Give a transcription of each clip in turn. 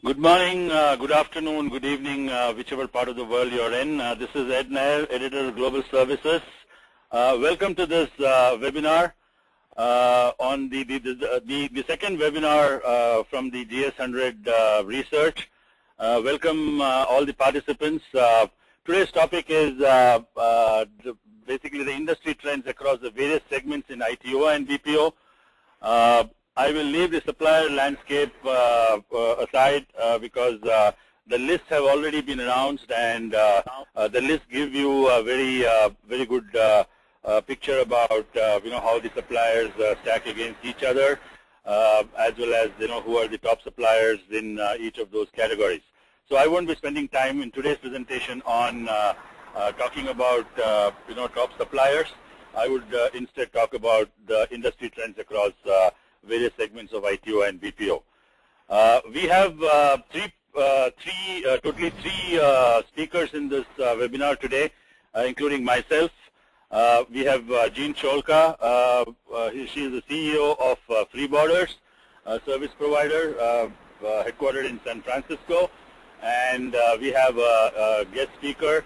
Good morning, good afternoon, good evening, whichever part of the world you're in. This is Ed Nair, Editor of Global Services. Welcome to this webinar on the second webinar from the GS100 research. Welcome all the participants. Today's topic is basically the industry trends across the various segments in ITO and BPO. I will leave the supplier landscape aside because the lists have already been announced, and the lists give you a very good picture about how the suppliers stack against each other, as well as who are the top suppliers in each of those categories. So I won't be spending time in today's presentation on talking about top suppliers. I would instead talk about the industry trends across various segments of ITO and BPO. We have totally three speakers in this webinar today, including myself. We have Jean Cholka. She is the CEO of Free Borders, a service provider headquartered in San Francisco. And we have a guest speaker,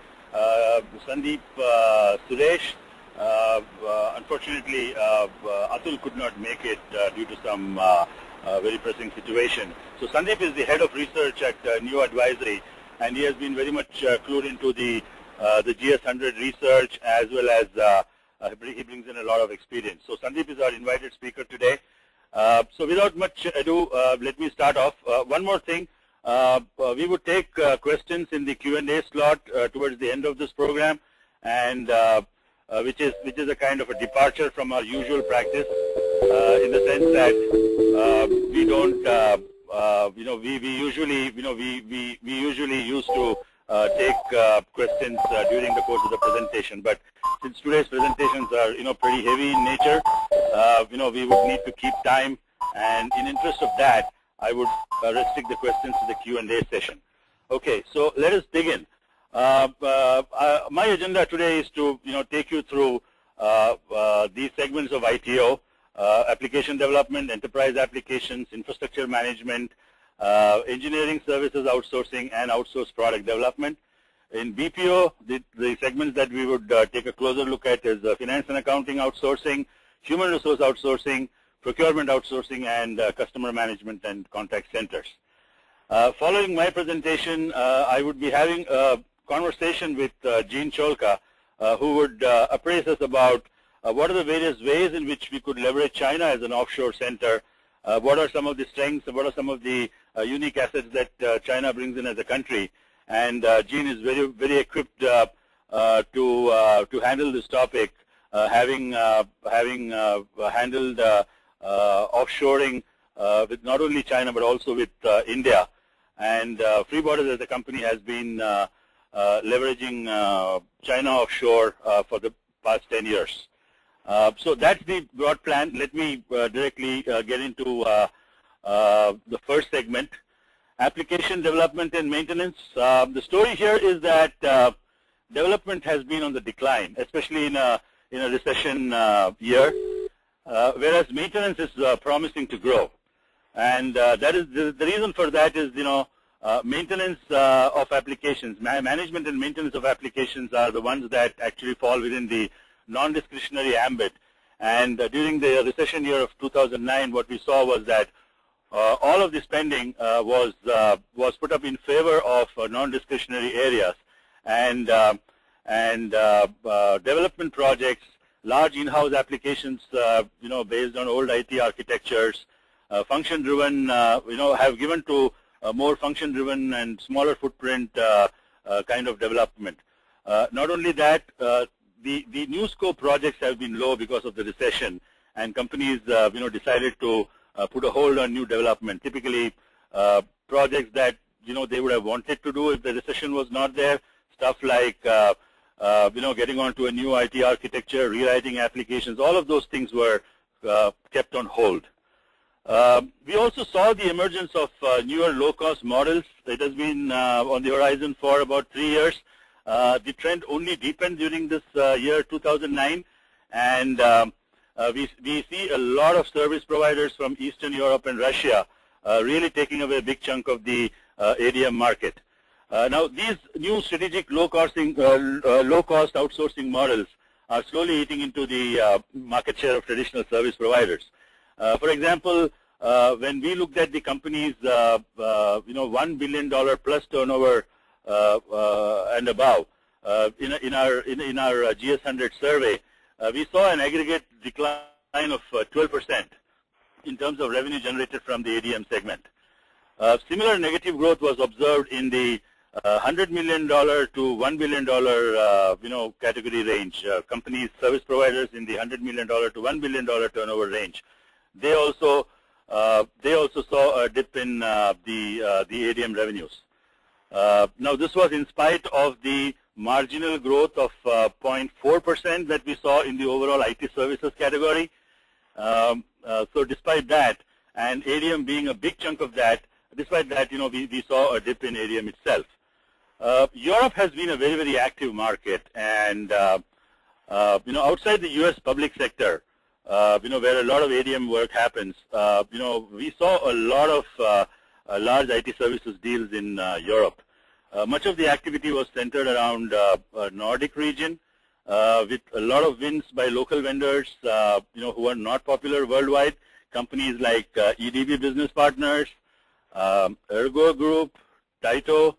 Sandeep Suresh. Unfortunately, Atul could not make it due to some very pressing situation. So Sandeep is the head of research at New Advisory, and he has been very much clued into the GS100 research, as well as he brings in a lot of experience. So Sandeep is our invited speaker today. So without much ado, let me start off. One more thing, we would take questions in the Q&A slot towards the end of this program, and which is a kind of a departure from our usual practice, in the sense that we don't, we usually used to take questions during the course of the presentation. But since today's presentations are pretty heavy in nature, we would need to keep time, and in interest of that, I would restrict the questions to the Q&A session. Okay, so let us begin. My agenda today is to take you through these segments of ITO: application development, enterprise applications, infrastructure management, engineering services outsourcing, and outsourced product development. In BPO, the segments that we would take a closer look at is finance and accounting outsourcing, human resource outsourcing, procurement outsourcing, and customer management and contact centers. Following my presentation, I would be having a conversation with Jean Cholka, who would appraise us about what are the various ways in which we could leverage China as an offshore center, what are some of the strengths, what are some of the unique assets that China brings in as a country. And Jean is very equipped to handle this topic, having handled offshoring with not only China but also with India. And Free Borders as a company has been leveraging China offshore for the past 10 years. So that's the broad plan. Let me directly get into the first segment, application development and maintenance. The story here is that development has been on the decline, especially in a recession year, whereas maintenance is promising to grow. And that is the reason for that is maintenance of applications, management and maintenance of applications are the ones that actually fall within the non-discretionary ambit. And during the recession year of 2009, what we saw was that all of the spending was put up in favor of non-discretionary areas, and development projects, large in-house applications, based on old IT architectures, function-driven, have given to more function-driven and smaller footprint kind of development. Not only that, the new scope projects have been low because of the recession, and companies, decided to put a hold on new development. Typically, projects that they would have wanted to do if the recession was not there, stuff like getting onto a new IT architecture, rewriting applications, all of those things were kept on hold. We also saw the emergence of newer low-cost models. It has been on the horizon for about 3 years. The trend only deepened during this year 2009, and we see a lot of service providers from Eastern Europe and Russia really taking away a big chunk of the ADM market. Now, these new strategic low-cost outsourcing models are slowly eating into the market share of traditional service providers. For example, when we looked at the companies, $1 billion plus turnover and above, in our GS100 survey, we saw an aggregate decline of 12% in terms of revenue generated from the ADM segment. Similar negative growth was observed in the $100 million to $1 billion, category range. Companies, service providers in the $100 million to $1 billion turnover range. They also saw a dip in the ADM revenues. Now, this was in spite of the marginal growth of 0.4% that we saw in the overall IT services category. So despite that, and ADM being a big chunk of that, despite that, we saw a dip in ADM itself. Europe has been a very, very active market, and outside the U.S. public sector, where a lot of ADM work happens, we saw a lot of large IT services deals in Europe. Much of the activity was centered around Nordic region, with a lot of wins by local vendors, who are not popular worldwide. Companies like EDB Business Partners, Ergo Group, Taito.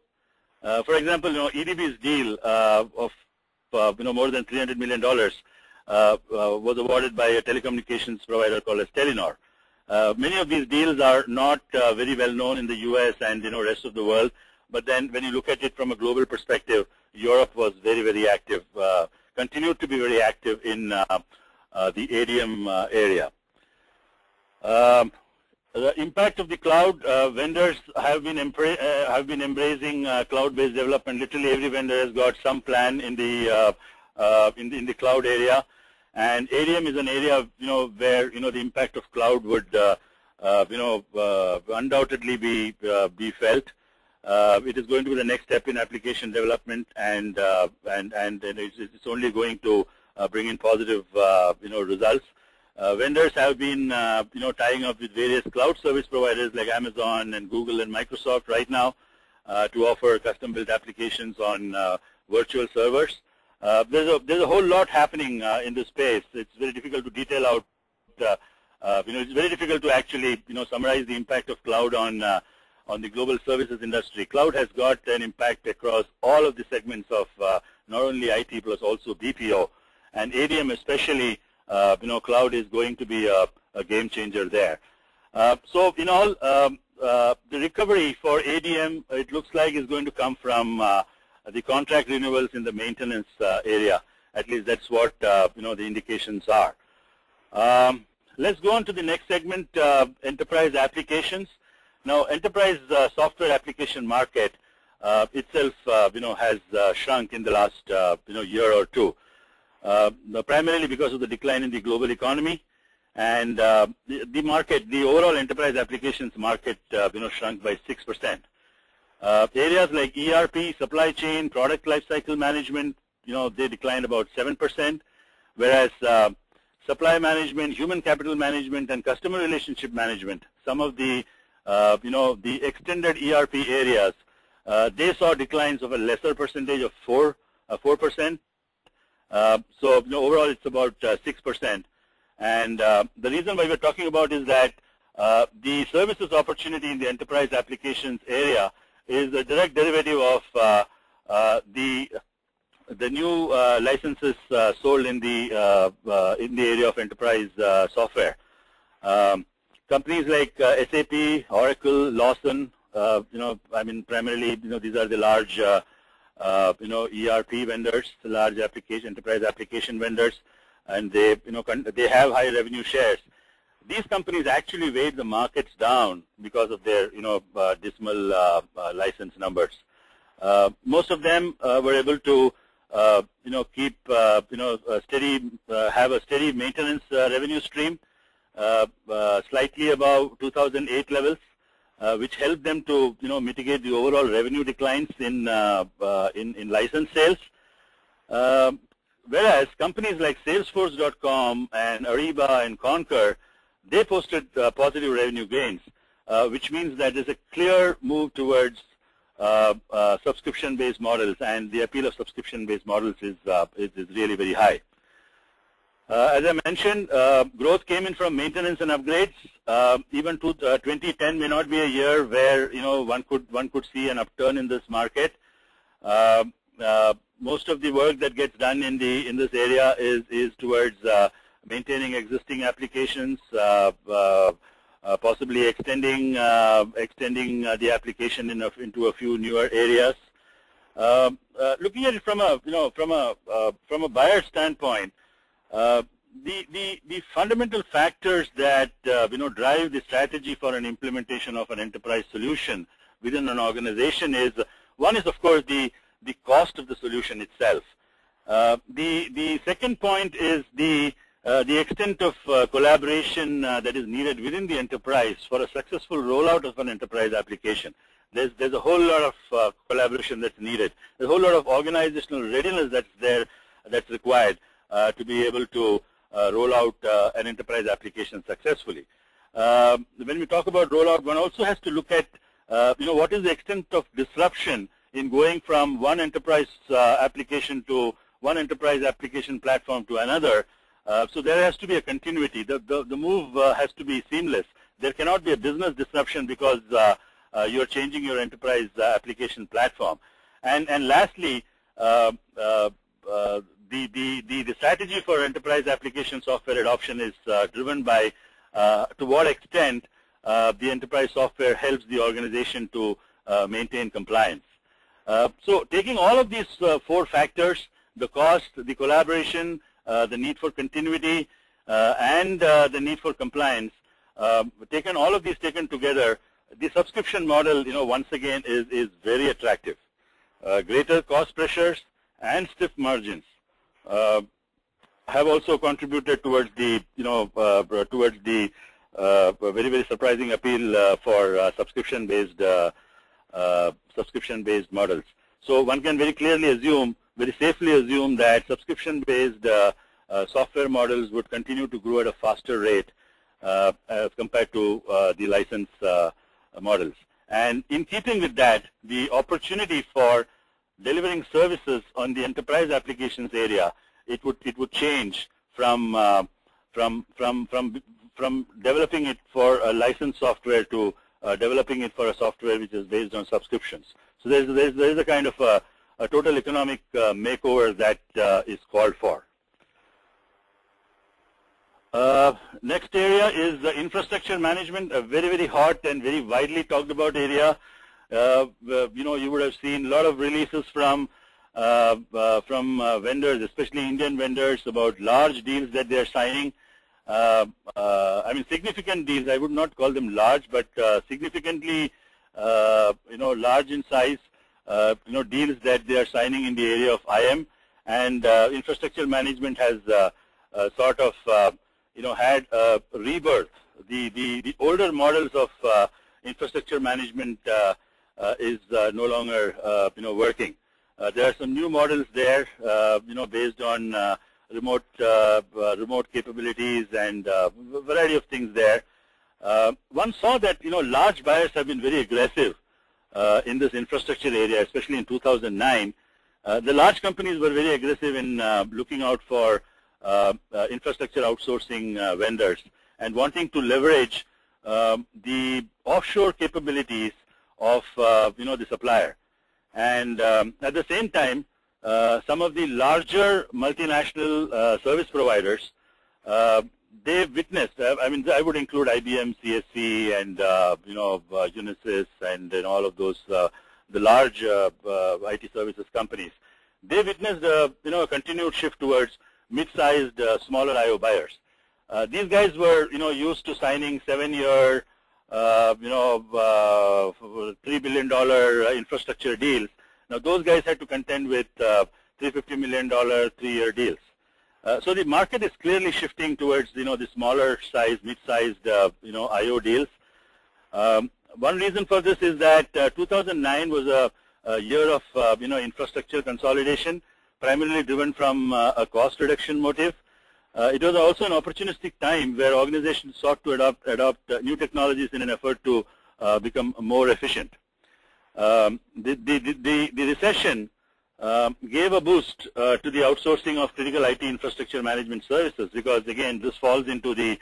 For example, EDB's deal of more than $300 million was awarded by a telecommunications provider called as Telenor. Many of these deals are not very well known in the U.S. and rest of the world. But then when you look at it from a global perspective, Europe was very, very active, continued to be very active in the ADM area. The impact of the cloud, vendors have been embracing cloud-based development. Literally every vendor has got some plan in the cloud area, and ADM is an area where the impact of cloud would undoubtedly be felt. It is going to be the next step in application development, and it's only going to bring in positive results. Vendors have been tying up with various cloud service providers like Amazon and Google and Microsoft right now to offer custom-built applications on virtual servers. There's a whole lot happening in this space. It's very difficult to detail out. It's very difficult to actually summarize the impact of cloud on the global services industry. Cloud has got an impact across all of the segments of not only IT but also BPO, and ADM especially. Cloud is going to be a game changer there. So in all, the recovery for ADM, it looks like, is going to come from the contract renewals in the maintenance area. At least that's what the indications are. Let's go on to the next segment, enterprise applications. Now, enterprise software application market itself, has shrunk in the last year or two. Primarily because of the decline in the global economy, and the market, the overall enterprise applications market, shrunk by 6%. Areas like ERP, supply chain, product lifecycle management, they declined about 7%, whereas supply management, human capital management, and customer relationship management, some of the the extended ERP areas, they saw declines of a lesser percentage of 4%. So overall, it's about 6%. And the reason why we're talking about is that the services opportunity in the enterprise applications area is a direct derivative of the new licenses sold in the area of enterprise software. Companies like SAP, Oracle, Lawson, primarily, these are the large ERP vendors, the large enterprise application vendors, and they have high revenue shares. These companies actually weighed the markets down because of their dismal license numbers. Most of them were able to keep have a steady maintenance revenue stream, slightly above 2008 levels. Which helped them to mitigate the overall revenue declines in license sales. Whereas companies like Salesforce.com and Ariba and Concur, they posted positive revenue gains. which means that there's a clear move towards subscription-based models, and the appeal of subscription-based models is really very high. As I mentioned, growth came in from maintenance and upgrades. Even 2010 may not be a year where one could see an upturn in this market. Most of the work that gets done in this area is towards maintaining existing applications, possibly extending the application into a few newer areas. Looking at it from a buyer standpoint, the fundamental factors that drive the strategy for an implementation of an enterprise solution within an organization is, one is of course the cost of the solution itself. The second point is the extent of collaboration that is needed within the enterprise for a successful rollout of an enterprise application. There's a whole lot of collaboration that's needed. There's a whole lot of organizational readiness that's required to be able to roll out an enterprise application successfully. When we talk about rollout, one also has to look at what is the extent of disruption in going from one enterprise application to one enterprise application platform to another. So there has to be a continuity. The move has to be seamless. There cannot be a business disruption because you're changing your enterprise application platform. And lastly, the strategy for enterprise application software adoption is driven by to what extent the enterprise software helps the organization to maintain compliance. So taking all of these four factors, the cost, the collaboration, the need for continuity, and the need for compliance, all of these taken together, the subscription model, once again is very attractive. Greater cost pressures and stiff margins have also contributed towards the very, very surprising appeal for subscription-based models. So one can very safely assume that subscription-based software models would continue to grow at a faster rate as compared to the license models. And in keeping with that, the opportunity for delivering services on the enterprise applications area, it would change from developing it for a licensed software to developing it for a software which is based on subscriptions. So there's a kind of a total economic makeover that is called for. Next area is infrastructure management, a very, very hot and very widely talked about area. You would have seen a lot of releases from vendors, especially Indian vendors, about large deals that they are signing. I mean, significant deals. I would not call them large, but significantly, large in size. Deals that they are signing in the area of IM, and infrastructure management has sort of, had a rebirth. The older models of infrastructure management is no longer, working. There are some new models there, based on remote capabilities and a variety of things there. One saw that, large buyers have been very aggressive in this infrastructure area, especially in 2009. The large companies were very aggressive in looking out for infrastructure outsourcing vendors and wanting to leverage the offshore capabilities of the supplier. And at the same time, some of the larger multinational service providers, they witnessed, I would include IBM, CSC, and Unisys, and all of those, the large IT services companies. They witnessed a continued shift towards mid-sized, smaller IO buyers. These guys were used to signing 7-year, $3 billion infrastructure deals. Now those guys had to contend with $350 million 3-year deals. So the market is clearly shifting towards the smaller size, mid-sized IO deals. One reason for this is that 2009 was a year of infrastructure consolidation, primarily driven from a cost reduction motive. It was also an opportunistic time where organizations sought to adopt new technologies in an effort to become more efficient. The recession gave a boost to the outsourcing of critical IT infrastructure management services, because again this falls into the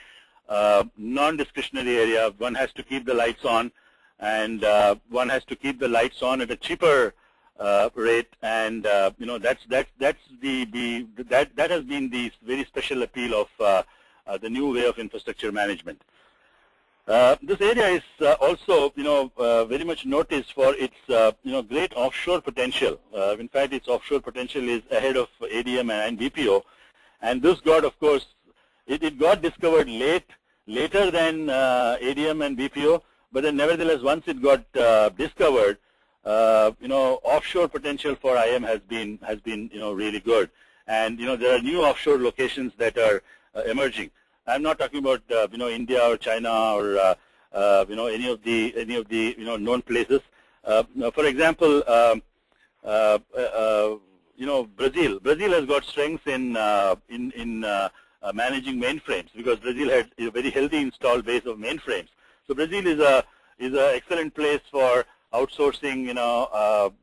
non-discretionary area. One has to keep the lights on, and one has to keep the lights on at a cheaper rate, and that has been the very special appeal of the new way of infrastructure management. This area is also very much noticed for its great offshore potential. In fact, its offshore potential is ahead of ADM and BPO, and this got, of course, it got discovered later than ADM and BPO, but then nevertheless, once it got discovered, offshore potential for IM has been really good, and there are new offshore locations that are emerging. I'm not talking about India or China or any of the known places. For example, Brazil has got strengths in managing mainframes, because Brazil had a very healthy installed base of mainframes. So Brazil is a excellent place for outsourcing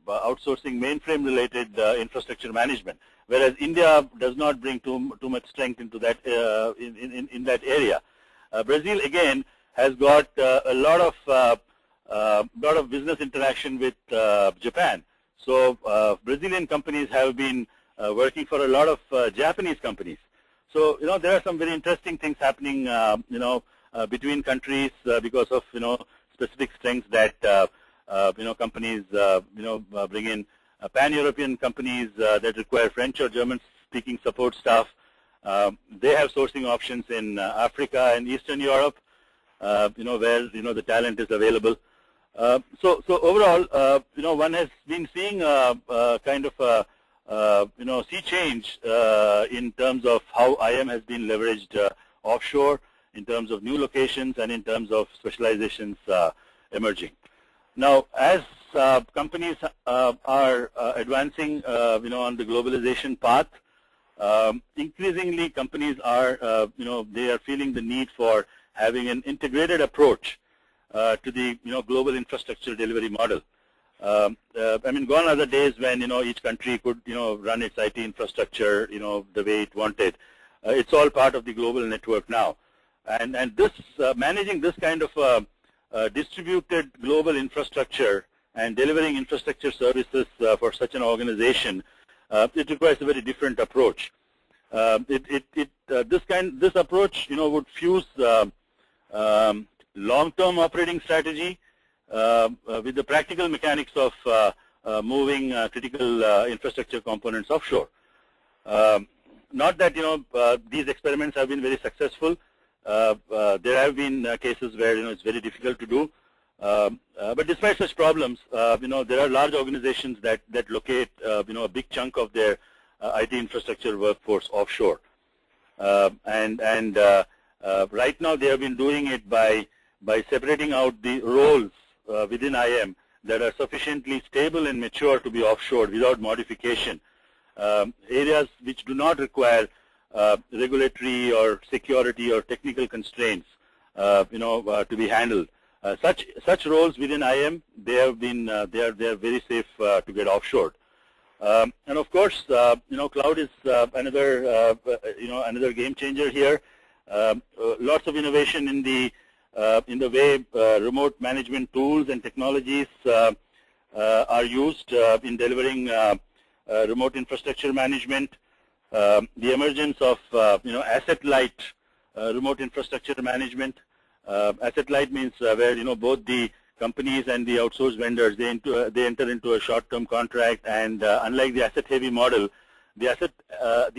outsourcing mainframe related infrastructure management, whereas India does not bring too much strength into that in that area. Brazil again has got a lot of business interaction with Japan. So Brazilian companies have been working for a lot of Japanese companies. So there are some very interesting things happening between countries because of specific strengths that companies bring in. Pan-European companies that require French or German-speaking support staff, they have sourcing options in Africa and Eastern Europe, where the talent is available. So overall, one has been seeing kind of a sea change in terms of how IM has been leveraged offshore, in terms of new locations and in terms of specializations emerging. Now, as companies are advancing, on the globalization path, increasingly companies are, they are feeling the need for having an integrated approach to the, global infrastructure delivery model. I mean, gone are the days when, each country could, run its IT infrastructure, the way it wanted. It's all part of the global network now. And this, managing this kind of distributed global infrastructure and delivering infrastructure services for such an organization, it requires a very different approach. This approach, would fuse long-term operating strategy with the practical mechanics of moving critical infrastructure components offshore. Not that these experiments have been very successful. There have been cases where it's very difficult to do. But despite such problems, there are large organizations that locate a big chunk of their IT infrastructure workforce offshore. And right now they have been doing it by separating out the roles within IM that are sufficiently stable and mature to be offshored without modification. Areas which do not require regulatory or security or technical constraints, to be handled. Such roles within IM, they have been they are very safe to get offshored. And of course, cloud is another another game changer here. Lots of innovation in the way remote management tools and technologies are used in delivering remote infrastructure management. The emergence of asset-light remote infrastructure management. Asset-light means where both the companies and the outsourced vendors they enter into a short-term contract, and unlike the asset-heavy model, the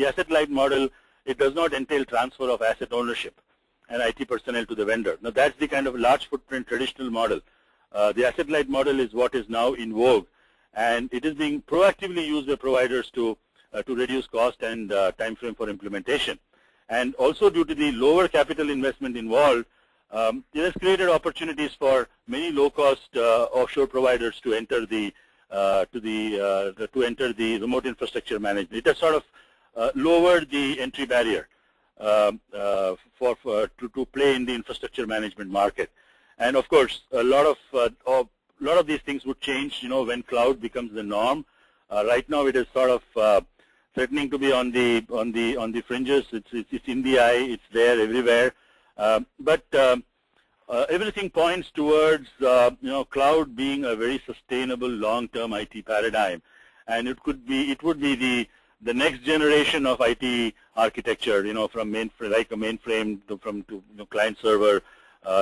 asset-light model, it does not entail transfer of asset ownership and IT personnel to the vendor. Now that's the kind of large footprint traditional model. The asset-light model is what is now in vogue, and it is being proactively used by providers to reduce cost and time frame for implementation. And also due to the lower capital investment involved, it has created opportunities for many low-cost offshore providers to enter the remote infrastructure management. It has sort of lowered the entry barrier. to play in the infrastructure management market. And of course, a lot of these things would change, when cloud becomes the norm. Right now, it is sort of threatening to be on the fringes. It's in the eye. It's there everywhere. But everything points towards cloud being a very sustainable long-term IT paradigm, and it would be the next generation of IT architecture, from like a mainframe to client server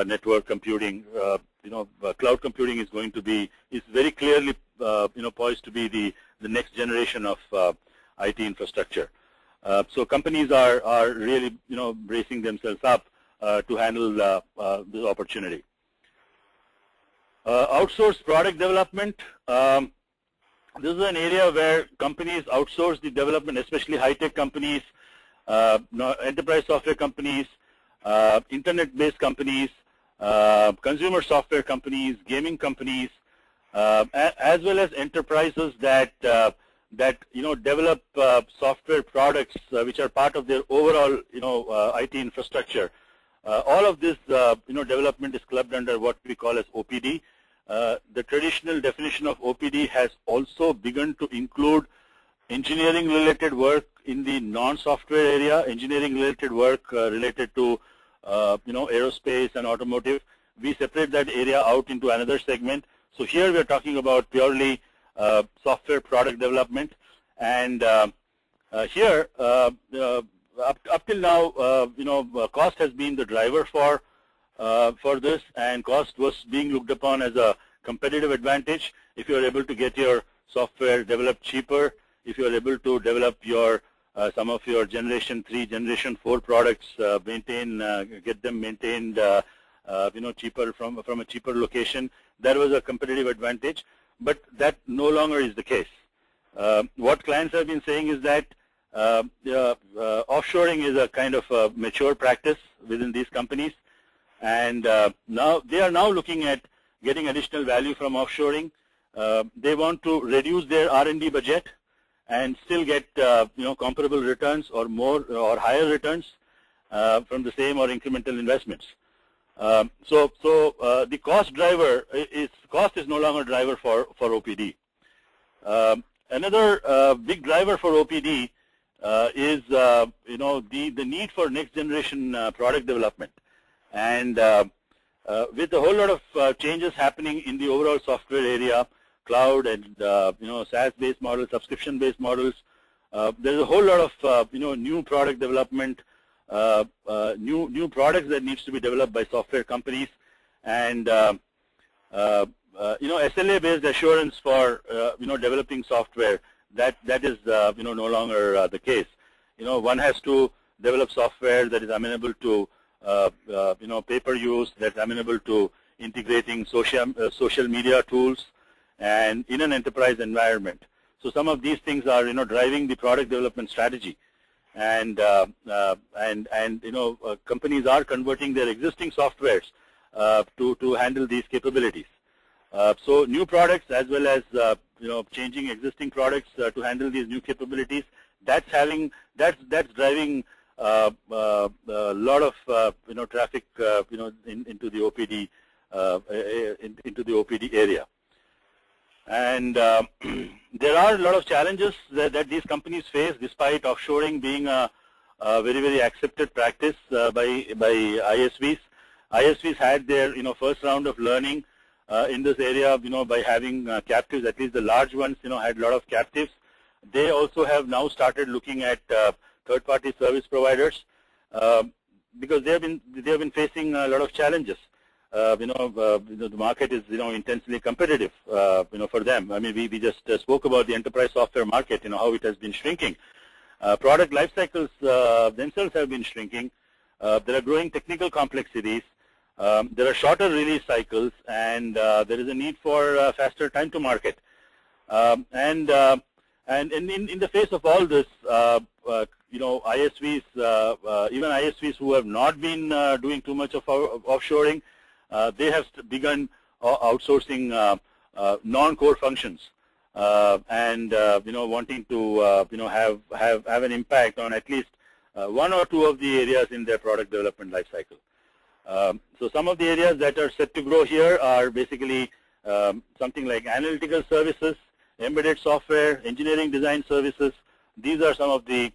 network computing. Cloud computing is very clearly poised to be the next generation of IT infrastructure. So companies are really bracing themselves up to handle this opportunity. Outsource product development. This is an area where companies outsource the development, especially high-tech companies, enterprise software companies, internet-based companies, consumer software companies, gaming companies, as well as enterprises that develop software products which are part of their overall IT infrastructure. All of this development is clubbed under what we call as OPD. The traditional definition of OPD has also begun to include engineering-related work in the non-software area, engineering-related work related to aerospace and automotive. We separate that area out into another segment. So here we are talking about purely software product development, and here up till now, cost has been the driver for this, and cost was being looked upon as a competitive advantage. If you are able to get your software developed cheaper, if you are able to develop your some of your generation 3, generation 4 products, get them maintained, cheaper from a cheaper location, that was a competitive advantage. But that no longer is the case. What clients have been saying is that offshoring is a kind of a mature practice within these companies, and now they are looking at getting additional value from offshoring. They want to reduce their R&D budget and still get comparable returns or more or higher returns from the same or incremental investments. So the cost is no longer a driver for OPD. Another big driver for OPD is the need for next generation product development, and with a whole lot of changes happening in the overall software area, cloud and SaaS-based models, subscription-based models, there's a whole lot of new product development, new products that needs to be developed by software companies, and SLA-based assurance for developing software, that is no longer the case. One has to develop software that is amenable to paper use, that's amenable to integrating social media tools, and in an enterprise environment. So some of these things are driving the product development strategy, and companies are converting their existing softwares to handle these capabilities. So new products as well as changing existing products to handle these new capabilities, that's driving a lot of traffic into the OPD area. And there are a lot of challenges that these companies face, despite offshoring being a very, very accepted practice by ISVs. ISVs had their first round of learning in this area by having captives. At least the large ones had a lot of captives. They also have now started looking at third-party service providers because they have been facing a lot of challenges. The market is intensely competitive for them. I mean, we just spoke about the enterprise software market, how it has been shrinking. Product life cycles themselves have been shrinking. There are growing technical complexities. There are shorter release cycles, and there is a need for faster time to market. And in the face of all this, ISVs, even ISVs who have not been doing too much of offshoring, they have begun outsourcing non-core functions, and wanting to have an impact on at least one or two of the areas in their product development life cycle. So some of the areas that are set to grow here are basically something like analytical services, embedded software, engineering design services. These are some of the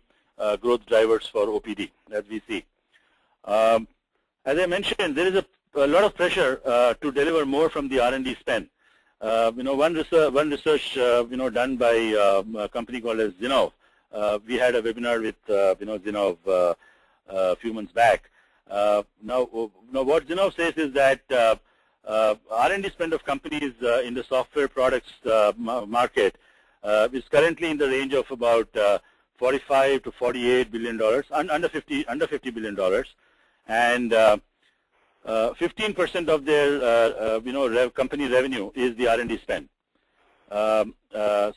growth drivers for OPD as we see. As I mentioned, there is a lot of pressure to deliver more from the R&D spend. One research done by a company called as Zinnov. We had a webinar with Zinnov a few months back. Now what Zinnov says is that R&D spend of companies in the software products market is currently in the range of about $45 to $48 billion, under $50 billion, and 15% of their company revenue is the R&D spend.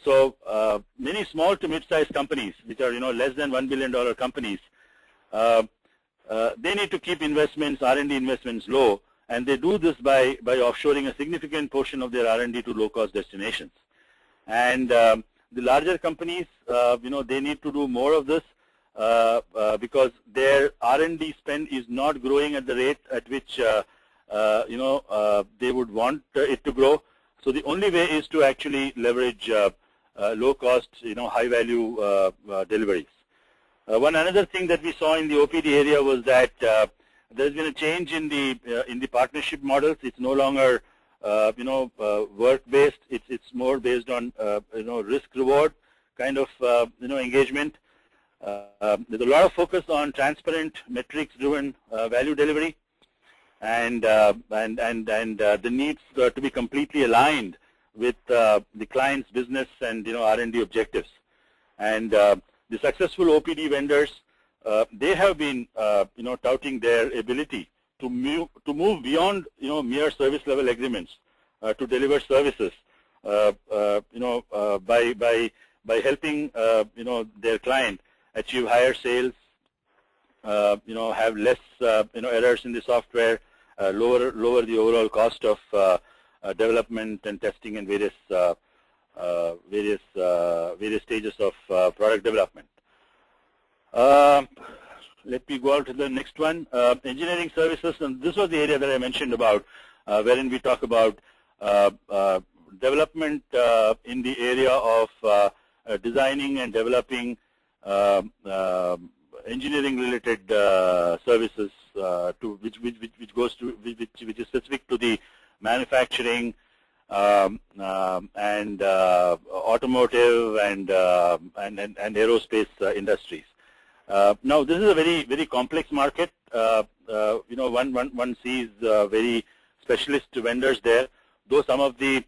So many small to mid-sized companies, which are less than $1 billion companies, they need to keep investments, R&D investments low, and they do this by offshoring a significant portion of their R&D to low-cost destinations. And the larger companies, they need to do more of this because their R&D spend is not growing at the rate at which they would want it to grow. So the only way is to actually leverage low-cost, high-value deliveries. One another thing that we saw in the OPD area was that there's been a change in the partnership models. It's no longer work-based. It's more based on risk-reward kind of engagement. There's a lot of focus on transparent, metrics-driven value delivery, and the needs to be completely aligned with the client's business and R&D objectives. And the successful OPD vendors, they have been touting their ability to move beyond mere service level agreements to deliver services by helping their client achieve higher sales, have less errors in the software, lower the overall cost of development and testing and various stages of product development. Let me go on to the next one, engineering services, and this was the area that I mentioned about, wherein we talk about development in the area of designing and developing engineering-related services, which is specific to the manufacturing and automotive and aerospace industries. Now, this is a very complex market. One sees very specialist vendors there. Though some of the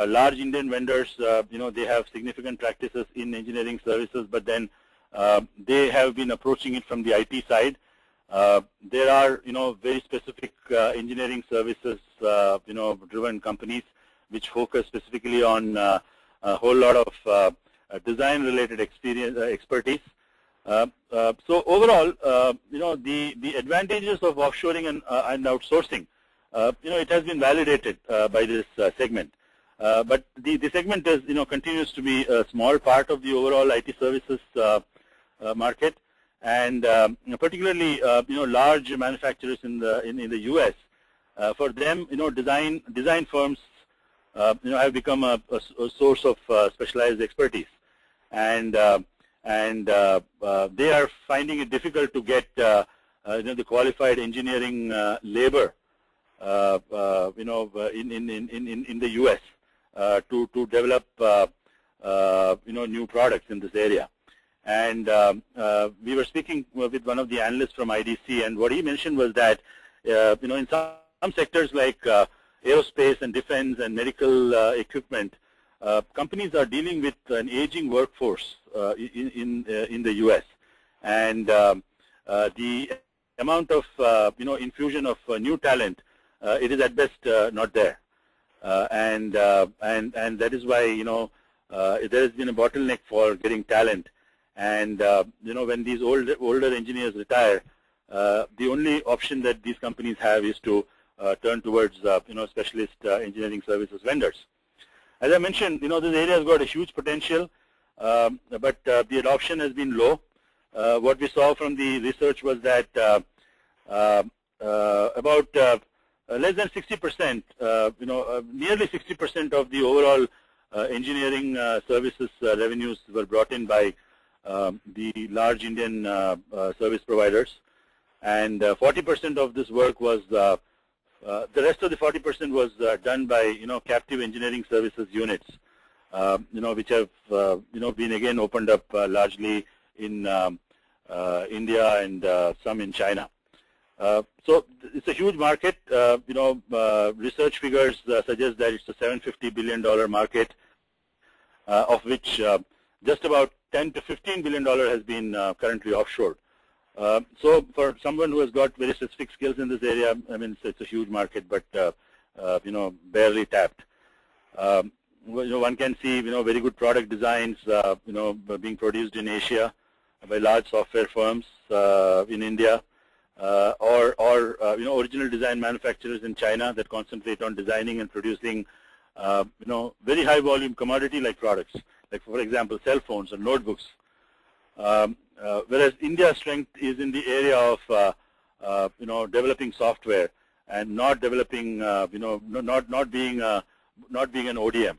large Indian vendors, they have significant practices in engineering services, but then they have been approaching it from the IT side. There are, very specific engineering services, driven companies which focus specifically on a whole lot of design-related expertise. So overall, the advantages of offshoring and outsourcing, it has been validated by this segment. But the segment is, continues to be a small part of the overall IT services market, and particularly, large manufacturers in the U.S. For them, design firms, have become a source of specialized expertise, and they are finding it difficult to get, the qualified engineering labor, in the U.S. To develop, new products in this area. And we were speaking with one of the analysts from IDC, and what he mentioned was that, in some sectors like aerospace and defense and medical equipment, companies are dealing with an aging workforce in the U.S. and the amount of infusion of new talent, it is at best not there, and that is why there has been a bottleneck for getting talent. And when these older engineers retire, the only option that these companies have is to turn towards specialist engineering services vendors. As I mentioned, this area has got a huge potential, but the adoption has been low. what we saw from the research was that about less than 60%, nearly 60% of the overall engineering services revenues were brought in by the large Indian service providers, and 40% of this work was the rest of the 40% was done by captive engineering services units, which have been again opened up largely in India and some in China. So it's a huge market. Research figures suggest that it's a $750 billion market, of which just about $10 to $15 billion has been currently offshored. So for someone who has got very specific skills in this area, I mean, it's a huge market, but barely tapped. One can see very good product designs being produced in Asia by large software firms in India, or original design manufacturers in China that concentrate on designing and producing very high volume commodity like products, like for example cell phones or notebooks. Whereas India's strength is in the area of developing software and not developing not being an ODM.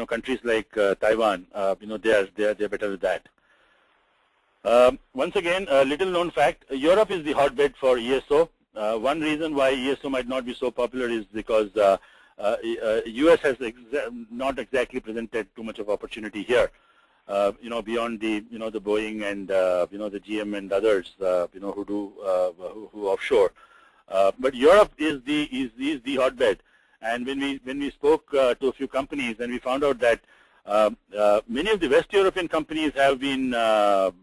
Countries like Taiwan, they're better with that. Once again, a little known fact: Europe is the hotbed for ESO. One reason why ESO might not be so popular is because US has not exactly presented too much of opportunity here. Beyond the the Boeing and the GM and others who do who offshore, but Europe is the hotbed. And when we spoke to a few companies, and we found out that many of the West European companies have been very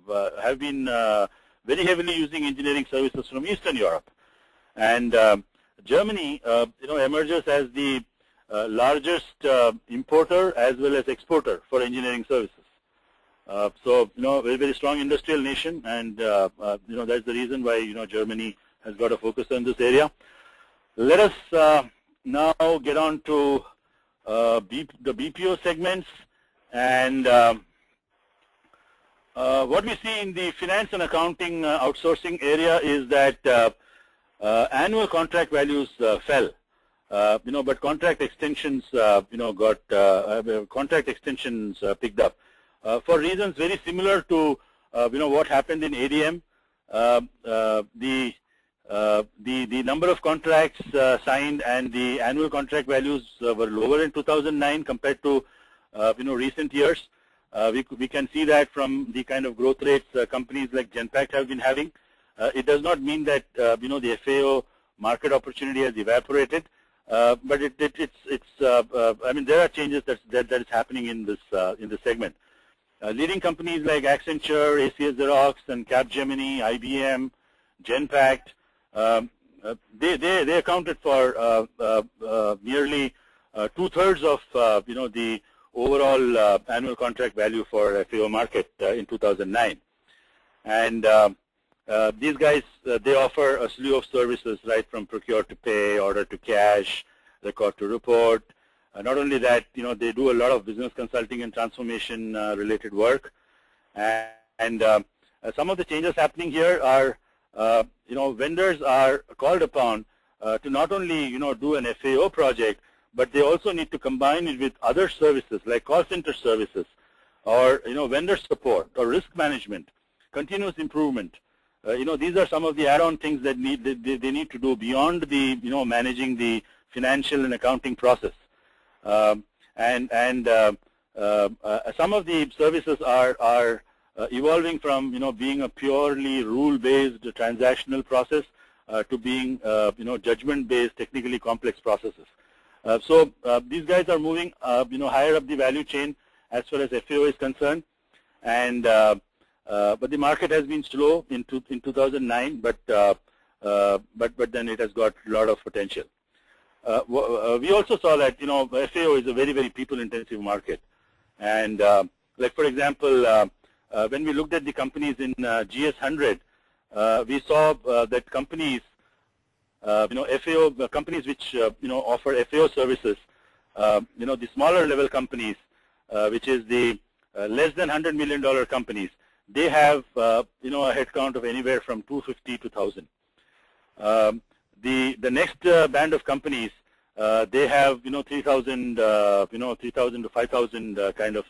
heavily using engineering services from Eastern Europe, and Germany emerges as the largest importer as well as exporter for engineering services. So very, very strong industrial nation, and that's the reason why Germany has got a focus on this area. Let us now get on to the BPO segments, and what we see in the finance and accounting outsourcing area is that annual contract values fell, but contract extensions contract extensions picked up. For reasons very similar to what happened in ADM. The number of contracts signed and the annual contract values were lower in 2009 compared to recent years. We can see that from the kind of growth rates companies like Genpact have been having. It does not mean that the FAO market opportunity has evaporated, but it's I mean, there are changes that is happening in this segment. Leading companies like Accenture, ACS Xerox, and Capgemini, IBM, Genpact, they accounted for nearly 2/3 of the overall annual contract value for FAO market in 2009. And these guys, they offer a slew of services, right from procure to pay, order to cash, record to report. Not only that, they do a lot of business consulting and transformation related work. And some of the changes happening here are, vendors are called upon to not only, do an FAO project, but they also need to combine it with other services like call center services, or, vendor support or risk management, continuous improvement. These are some of the add-on things that they need to do beyond the, managing the financial and accounting process. Some of the services are evolving from being a purely rule-based transactional process to being judgment-based, technically complex processes. So these guys are moving higher up the value chain as far as FAO is concerned, and but the market has been slow in 2009, but then it has got a lot of potential. We also saw that FAO is a very, very people-intensive market, and like for example, when we looked at the companies in GS100, we saw that companies, FAO companies which offer FAO services, the smaller level companies, which is the less than $100 million companies, they have a headcount of anywhere from 250 to 1,000. The next band of companies, they have 3,000 3,000 to 5,000 kind of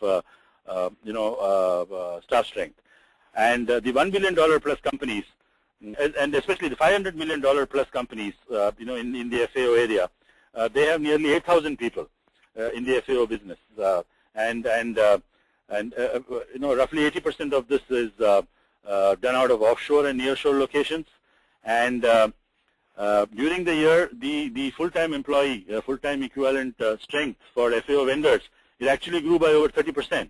staff strength, and the $1 billion plus companies, and especially the $500 million plus companies, in the FAO area, they have nearly 8,000 people in the FAO business, and roughly 80% of this is done out of offshore and nearshore locations, and during the year, the full-time employee, full-time equivalent strength for FAO vendors, it actually grew by over 30%.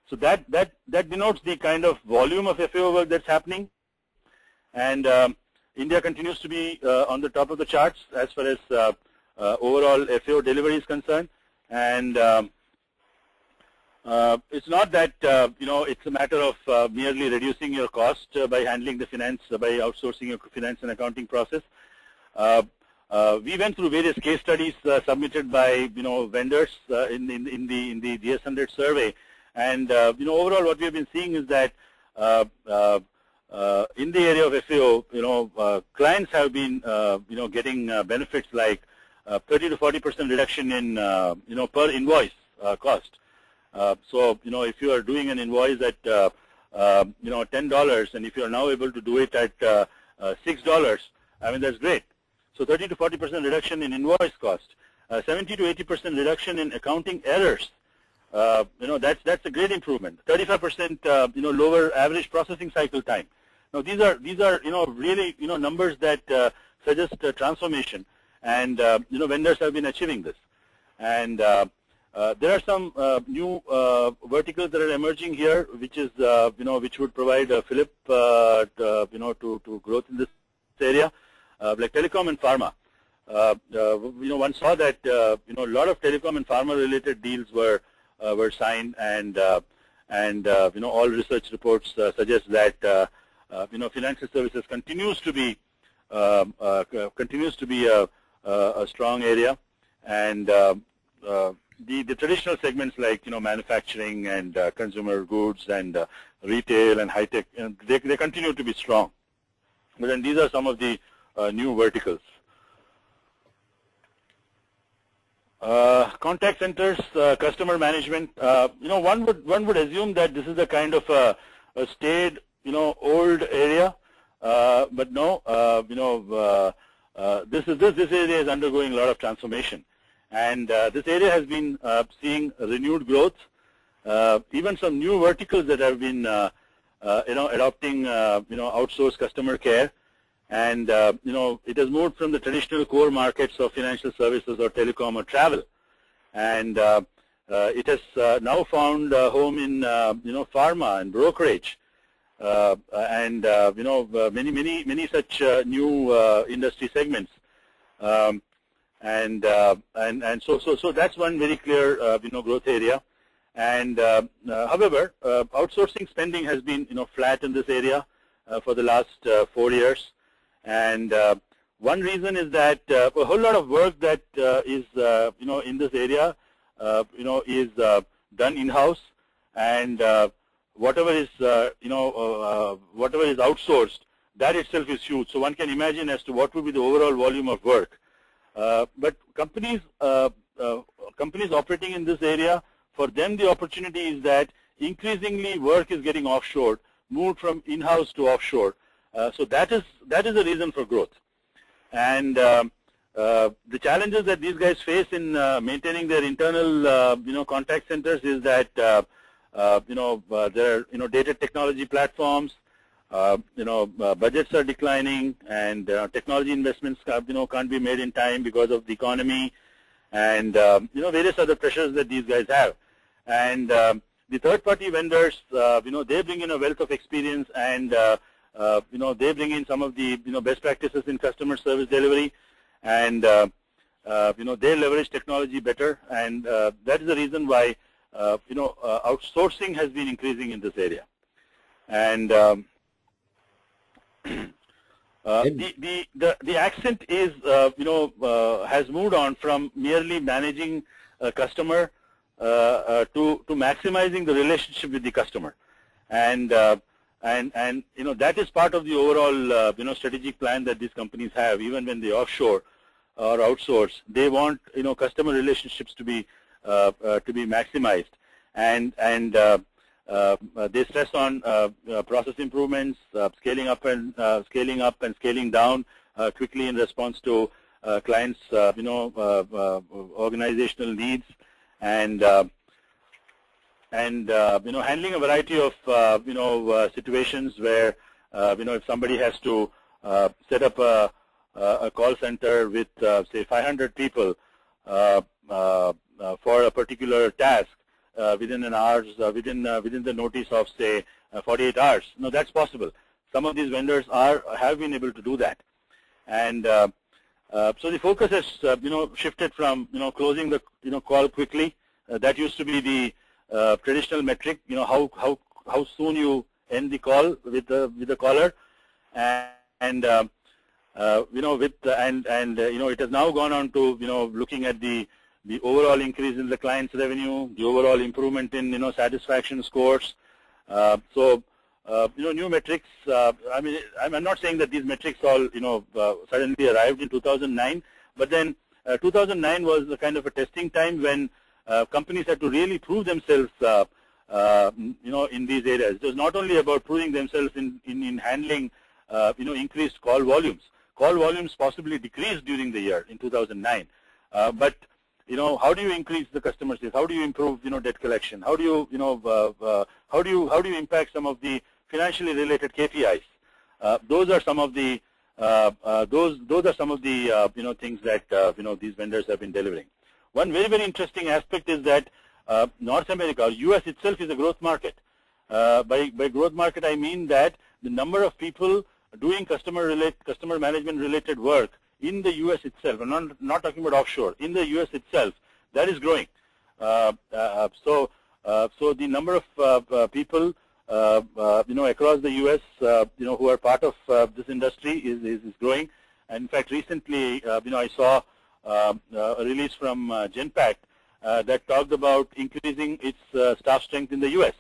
So that denotes the kind of volume of FAO work that's happening, and India continues to be on the top of the charts as far as overall FAO delivery is concerned, and it's not that it's a matter of merely reducing your cost by handling the finance, by outsourcing your finance and accounting process. We went through various case studies submitted by vendors in the DS100 survey, and overall what we have been seeing is that in the area of FAO, clients have been getting benefits like 30 to 40% reduction in per invoice cost. So if you are doing an invoice at $10, and if you are now able to do it at $6, I mean, that's great. So 30 to 40% reduction in invoice cost, 70 to 80% reduction in accounting errors. That's a great improvement. 35% lower average processing cycle time. Now these are really numbers that suggest transformation, and vendors have been achieving this. And there are some new verticals that are emerging here, which is which would provide a fillip to growth in this area, like telecom and pharma. One saw that a lot of telecom and pharma related deals were signed, and all research reports suggest that financial services continues to be a strong area, and the traditional segments like manufacturing and consumer goods and retail and high tech, they continue to be strong. But then these are some of the new verticals. Contact centers, customer management. One would assume that this is a kind of a staid, old area, but no. This area is undergoing a lot of transformation, and this area has been seeing renewed growth. Even some new verticals that have been adopting outsourced customer care, and it has moved from the traditional core markets of financial services or telecom or travel, and it has now found a home in pharma and brokerage, and many such new industry segments, and so that's one very clear growth area. And however, outsourcing spending has been flat in this area for the last 4 years, and one reason is that a whole lot of work that is in this area is done in-house, and whatever is outsourced, that itself is huge. So one can imagine as to what will be the overall volume of work. But companies operating in this area, for them the opportunity is that increasingly work is getting offshored, moved from in-house to offshore. So that is the reason for growth. And the challenges that these guys face in maintaining their internal contact centers is that there are dated technology platforms, budgets are declining, and technology investments can't be made in time because of the economy, and various other pressures that these guys have. And the third-party vendors, they bring in a wealth of experience, and they bring in some of the best practices in customer service delivery, and they leverage technology better, and that is the reason why outsourcing has been increasing in this area. And the accent is has moved on from merely managing a customer to maximizing the relationship with the customer, and and that is part of the overall strategic plan that these companies have. Even when they offshore or outsource, they want customer relationships to be maximized, and they stress on process improvements, scaling up and scaling down quickly in response to clients' organizational needs, and handling a variety of situations where if somebody has to set up a call center with say 500 people for a particular task within an hour, within the notice of say 48 hours. No, that's possible. Some of these vendors have been able to do that, and so the focus has shifted from closing the call quickly. That used to be the traditional metric. How soon you end the call with the caller, and it has now gone on to looking at the overall increase in the client's revenue, the overall improvement in satisfaction scores. New metrics. I mean, I'm not saying that these metrics all suddenly arrived in 2009, but then 2009 was a kind of a testing time when companies had to really prove themselves in these areas. It was not only about proving themselves in handling increased call volumes. Call volumes possibly decreased during the year in 2009, but how do you increase the customer service? How do you improve debt collection? How do you how do you impact some of the financially related KPIs? Those are some of the things that these vendors have been delivering. One very interesting aspect is that North America, or US itself, is a growth market. By growth market, I mean that the number of people doing customer management related work in the US itself, I'm not talking about offshore, in the US itself, that is growing. So the number of people across the US who are part of this industry is growing. And in fact, recently I saw a release from Genpact that talked about increasing its staff strength in the US,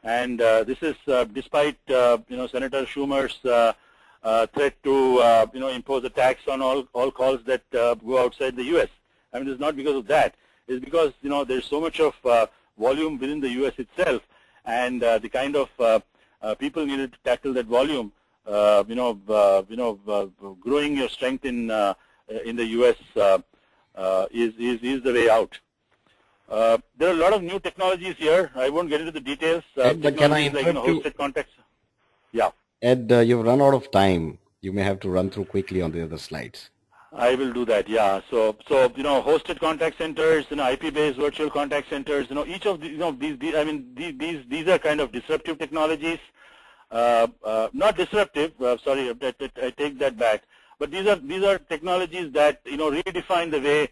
and this is despite Senator Schumer's threat to impose a tax on all calls that go outside the US. I mean, it's not because of that. It's because there's so much of volume within the US itself, and the kind of people needed to tackle that volume. Growing your strength in the US is the way out. There are a lot of new technologies here. I won't get into the details. Ed, can I interrupt you? Hosted context. Yeah. Ed, you've run out of time. You may have to run through quickly on the other slides. I will do that. Yeah. So hosted contact centers, IP-based virtual contact centers. Each of these, I mean, these are kind of disruptive technologies. Not disruptive. Sorry, I take that back. But these are technologies that redefine the way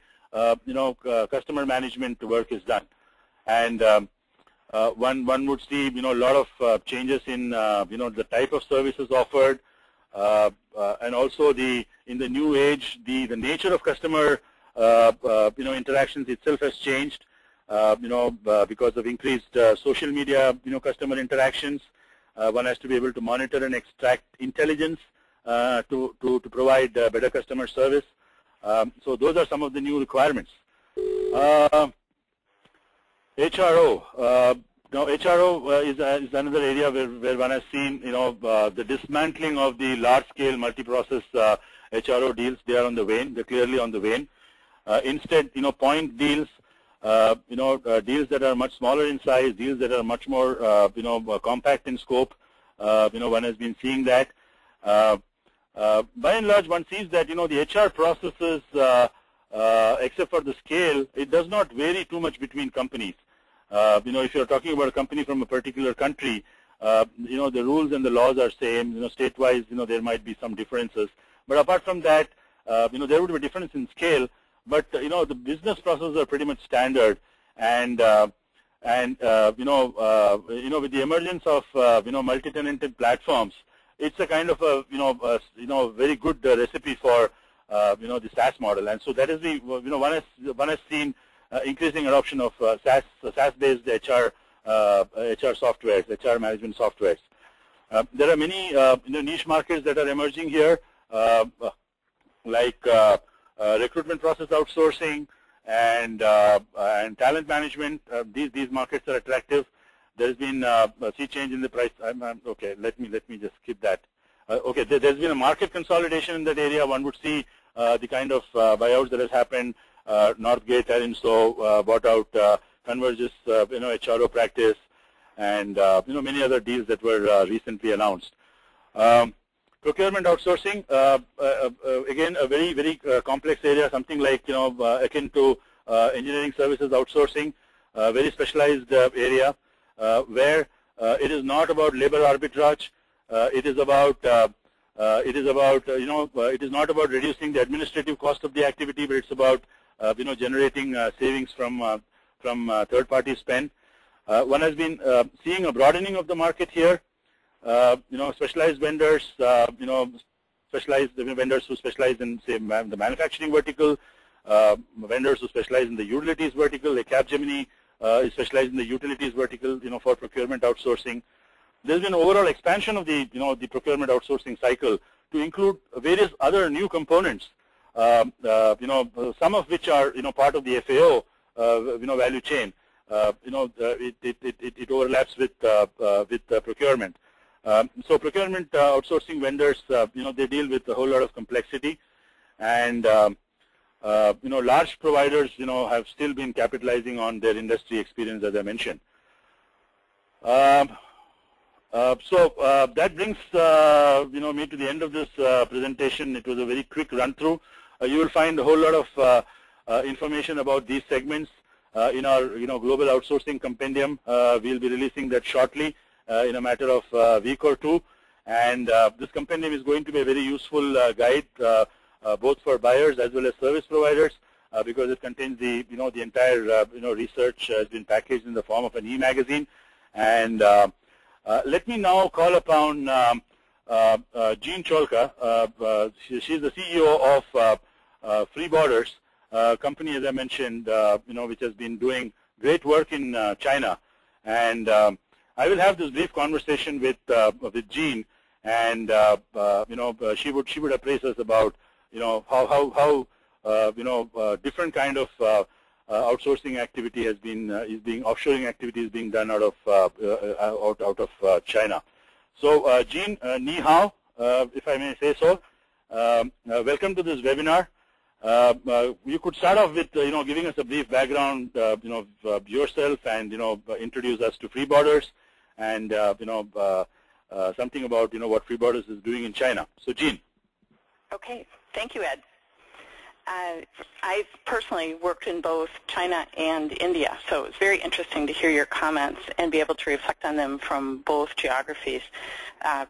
customer management work is done, and one would see a lot of changes in the type of services offered, and also in the new age the nature of customer interactions itself has changed because of increased social media customer interactions. One has to be able to monitor and extract intelligence to provide better customer service. So those are some of the new requirements. HRO. Now HRO is another area where one has seen the dismantling of the large-scale multi-process HRO deals. They are on the wane. They're clearly on the wane. Instead, point deals, deals that are much smaller in size, deals that are much more compact in scope. One has been seeing that. By and large, one sees that the HR processes, except for the scale, it does not vary too much between companies. If you're talking about a company from a particular country, the rules and the laws are same. State-wise, there might be some differences. But apart from that, there would be a difference in scale. But the business processes are pretty much standard. And with the emergence of multi-tenanted platforms, it's a kind of a very good recipe for the Saas model, and so that is the one has seen increasing adoption of SaaS-based HR softwares, HR management softwares. There are many niche markets that are emerging here, like recruitment process outsourcing and talent management. These markets are attractive. There's been a sea change in the price. Okay, let me just skip that. Okay, there's been a market consolidation in that area. One would see the kind of buyouts that has happened. Northgate, Arinso bought out Converge's HRO practice, and many other deals that were recently announced. Procurement outsourcing, again, a very complex area, something like akin to engineering services outsourcing, very specialized area where it is not about labor arbitrage. It is about it is not about reducing the administrative cost of the activity, but it's about generating savings from third-party spend. One has been seeing a broadening of the market here. Specialized vendors, specialized vendors who specialize in, say, the manufacturing vertical, vendors who specialize in the utilities vertical, like Capgemini is specialized in the utilities vertical, for procurement outsourcing. There's been overall expansion of the, the procurement outsourcing cycle to include various other new components, some of which are, part of the FAO, value chain. It overlaps with procurement. So procurement outsourcing vendors, they deal with a whole lot of complexity, and large providers, have still been capitalizing on their industry experience, as I mentioned. That brings me to the end of this presentation. It was a very quick run through. You will find a whole lot of information about these segments in our global outsourcing compendium. We'll be releasing that shortly in a matter of a week or two, and this compendium is going to be a very useful guide both for buyers as well as service providers because it contains the the entire research has been packaged in the form of an e-magazine. And let me now call upon Jean Cholka. She's the CEO of Free Borders, a company, as I mentioned, which has been doing great work in China. And I will have this brief conversation with Jean, and she would appraise us about how different kind of outsourcing activity has been offshoring activity is being done out of China. So Jean, ni hao, if I may say so. Welcome to this webinar. You could start off with giving us a brief background of yourself, and introduce us to Free Borders, and something about what Free Borders is doing in China. So Jean. Okay, thank you, Ed. I've personally worked in both China and India, so it's very interesting to hear your comments and be able to reflect on them from both geographies.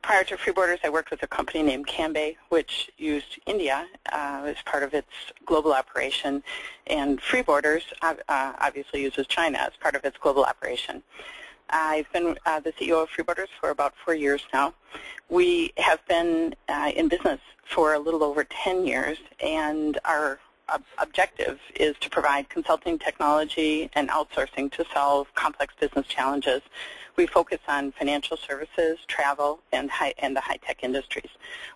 Prior to Free Borders, I worked with a company named Cambay, which used India as part of its global operation, and Free Borders obviously uses China as part of its global operation. I've been the CEO of Free Borders for about 4 years now. We have been in business for a little over 10 years, and our objective is to provide consulting, technology, and outsourcing to solve complex business challenges. We focus on financial services, travel, and the high-tech industries.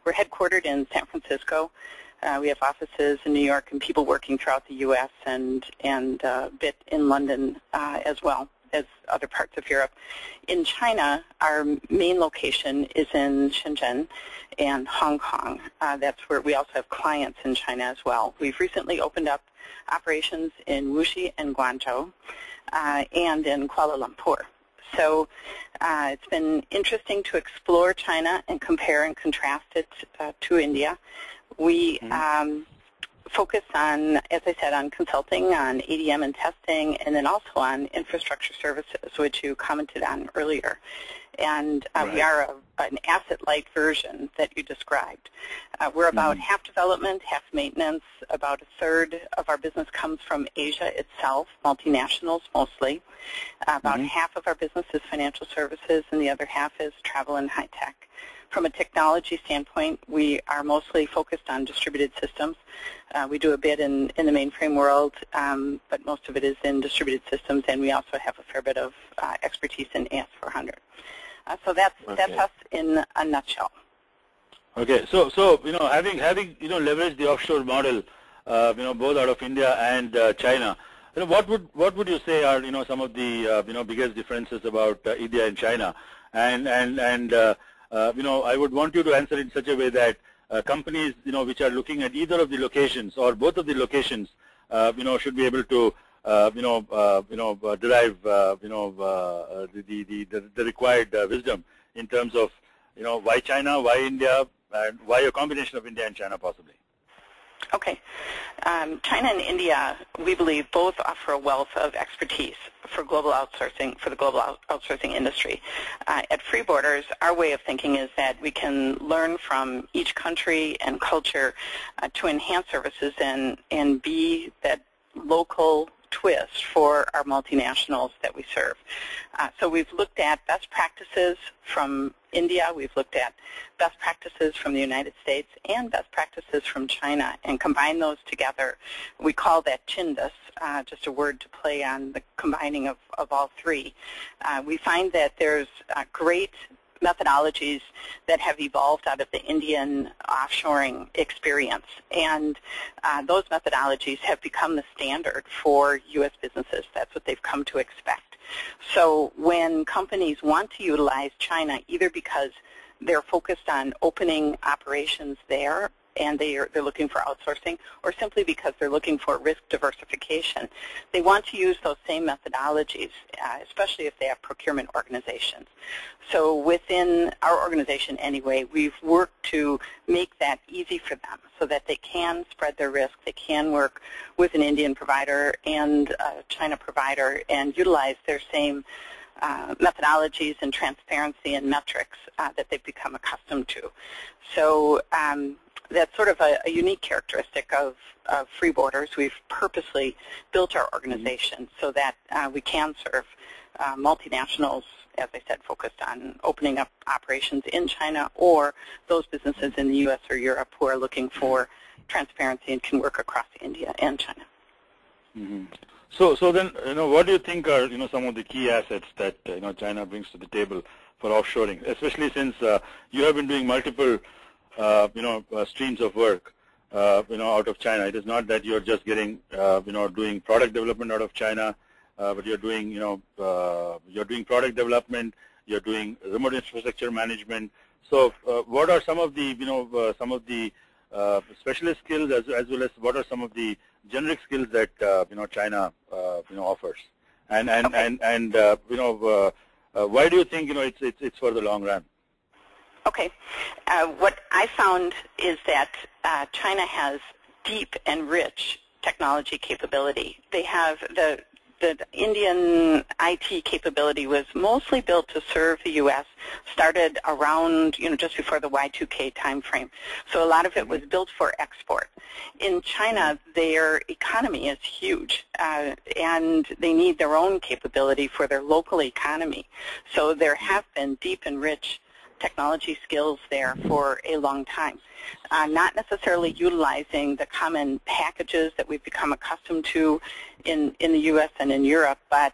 We're headquartered in San Francisco. We have offices in New York and people working throughout the U.S. and a bit in London as well as other parts of Europe. In China, our main location is in Shenzhen and Hong Kong. That's where we also have clients in China as well. We've recently opened up operations in Wuxi and Guangzhou and in Kuala Lumpur. So it's been interesting to explore China and compare and contrast it to India. We focus on, as I said, on consulting, on ADM and testing, and then also on infrastructure services, which you commented on earlier. And we are an asset-light version that you described. We're about half development, half maintenance. About a third of our business comes from Asia itself, multinationals mostly. About half of our business is financial services, and the other half is travel and high-tech. From a technology standpoint, we are mostly focused on distributed systems. We do a bit in the mainframe world, but most of it is in distributed systems, and we also have a fair bit of expertise in AS400. So that's us in a nutshell. Okay, so having leveraged the offshore model, both out of India and China, what would you say are some of the biggest differences about India and China? And I would want you to answer in such a way that companies which are looking at either of the locations or both of the locations should be able to derive the required wisdom in terms of why China, why India, and why a combination of India and China possibly. Okay. China and India, we believe, both offer a wealth of expertise for global outsourcing, for the global outsourcing industry. At Free Borders, our way of thinking is that we can learn from each country and culture to enhance services and be that local twist for our multinationals that we serve. So we've looked at best practices from India, we've looked at best practices from the United States, and best practices from China, and combined those together. We call that Chindus, just a word to play on the combining of all three. We find that there's great methodologies that have evolved out of the Indian offshoring experience, and those methodologies have become the standard for U.S. businesses. That's what they've come to expect. So when companies want to utilize China, either because they're focused on opening operations there and they're looking for outsourcing, or simply because they're looking for risk diversification, they want to use those same methodologies, especially if they have procurement organizations. So within our organization anyway, we've worked to make that easy for them so that they can spread their risk, they can work with an Indian provider and a China provider and utilize their same methodologies and transparency and metrics that they've become accustomed to. So that's sort of a unique characteristic of Free Borders. We've purposely built our organization so that we can serve multinationals, as I said, focused on opening up operations in China, or those businesses in the U.S. or Europe who are looking for transparency and can work across India and China. Mm-hmm. So then, what do you think are, some of the key assets that, China brings to the table for offshoring, especially since you have been doing multiple, streams of work, out of China. It is not that you're just getting, doing product development out of China, but you're doing, product development, you're doing remote infrastructure management. So what are some of the, specialist skills as well as what are some of the generic skills that China offers, and why do you think it's for the long run? Okay, what I found is that China has deep and rich technology capability. They have the Indian IT capability was mostly built to serve the U.S., started around, just before the Y2K timeframe. So a lot of it was built for export. In China, their economy is huge, and they need their own capability for their local economy. So there have been deep and rich technology skills there for a long time. Not necessarily utilizing the common packages that we've become accustomed to in the U.S. and in Europe, but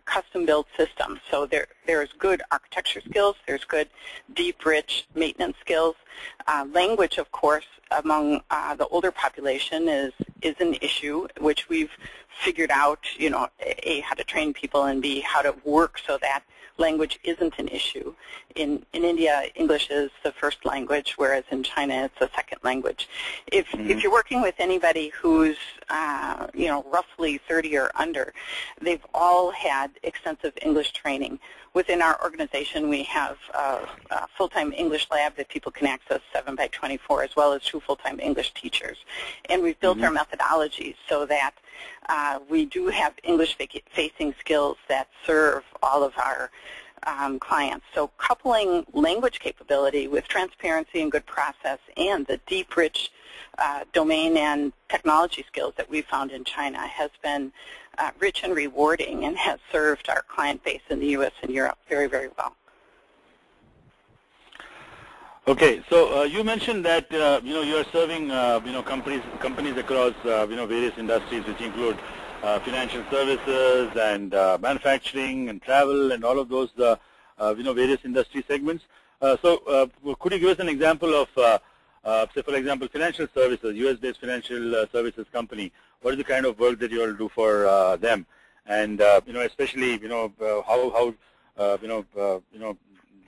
custom-built systems. So there's good architecture skills, there's good, deep, rich maintenance skills. Language, of course, among the older population is an issue, which we've figured out, A, how to train people, and B, how to work so that language isn't an issue. In India, English is the first language, whereas in China it's a second language. If you're working with anybody who's roughly 30 or under, they've all had extensive English training. Within our organization, we have a full-time English lab that people can access 7/24, as well as 2 full-time English teachers. And we've built our methodologies so that we do have English-facing skills that serve all of our clients. So coupling language capability with transparency and good process and the deep, rich domain and technology skills that we found in China has been rich and rewarding and has served our client base in the U.S. and Europe very, very well. Okay, so you mentioned that you are serving companies across various industries, which include financial services and manufacturing and travel and all of those various industry segments. So could you give us an example of, say, for example, financial services, US-based financial services company? What is the kind of work that you all do for them? And especially, how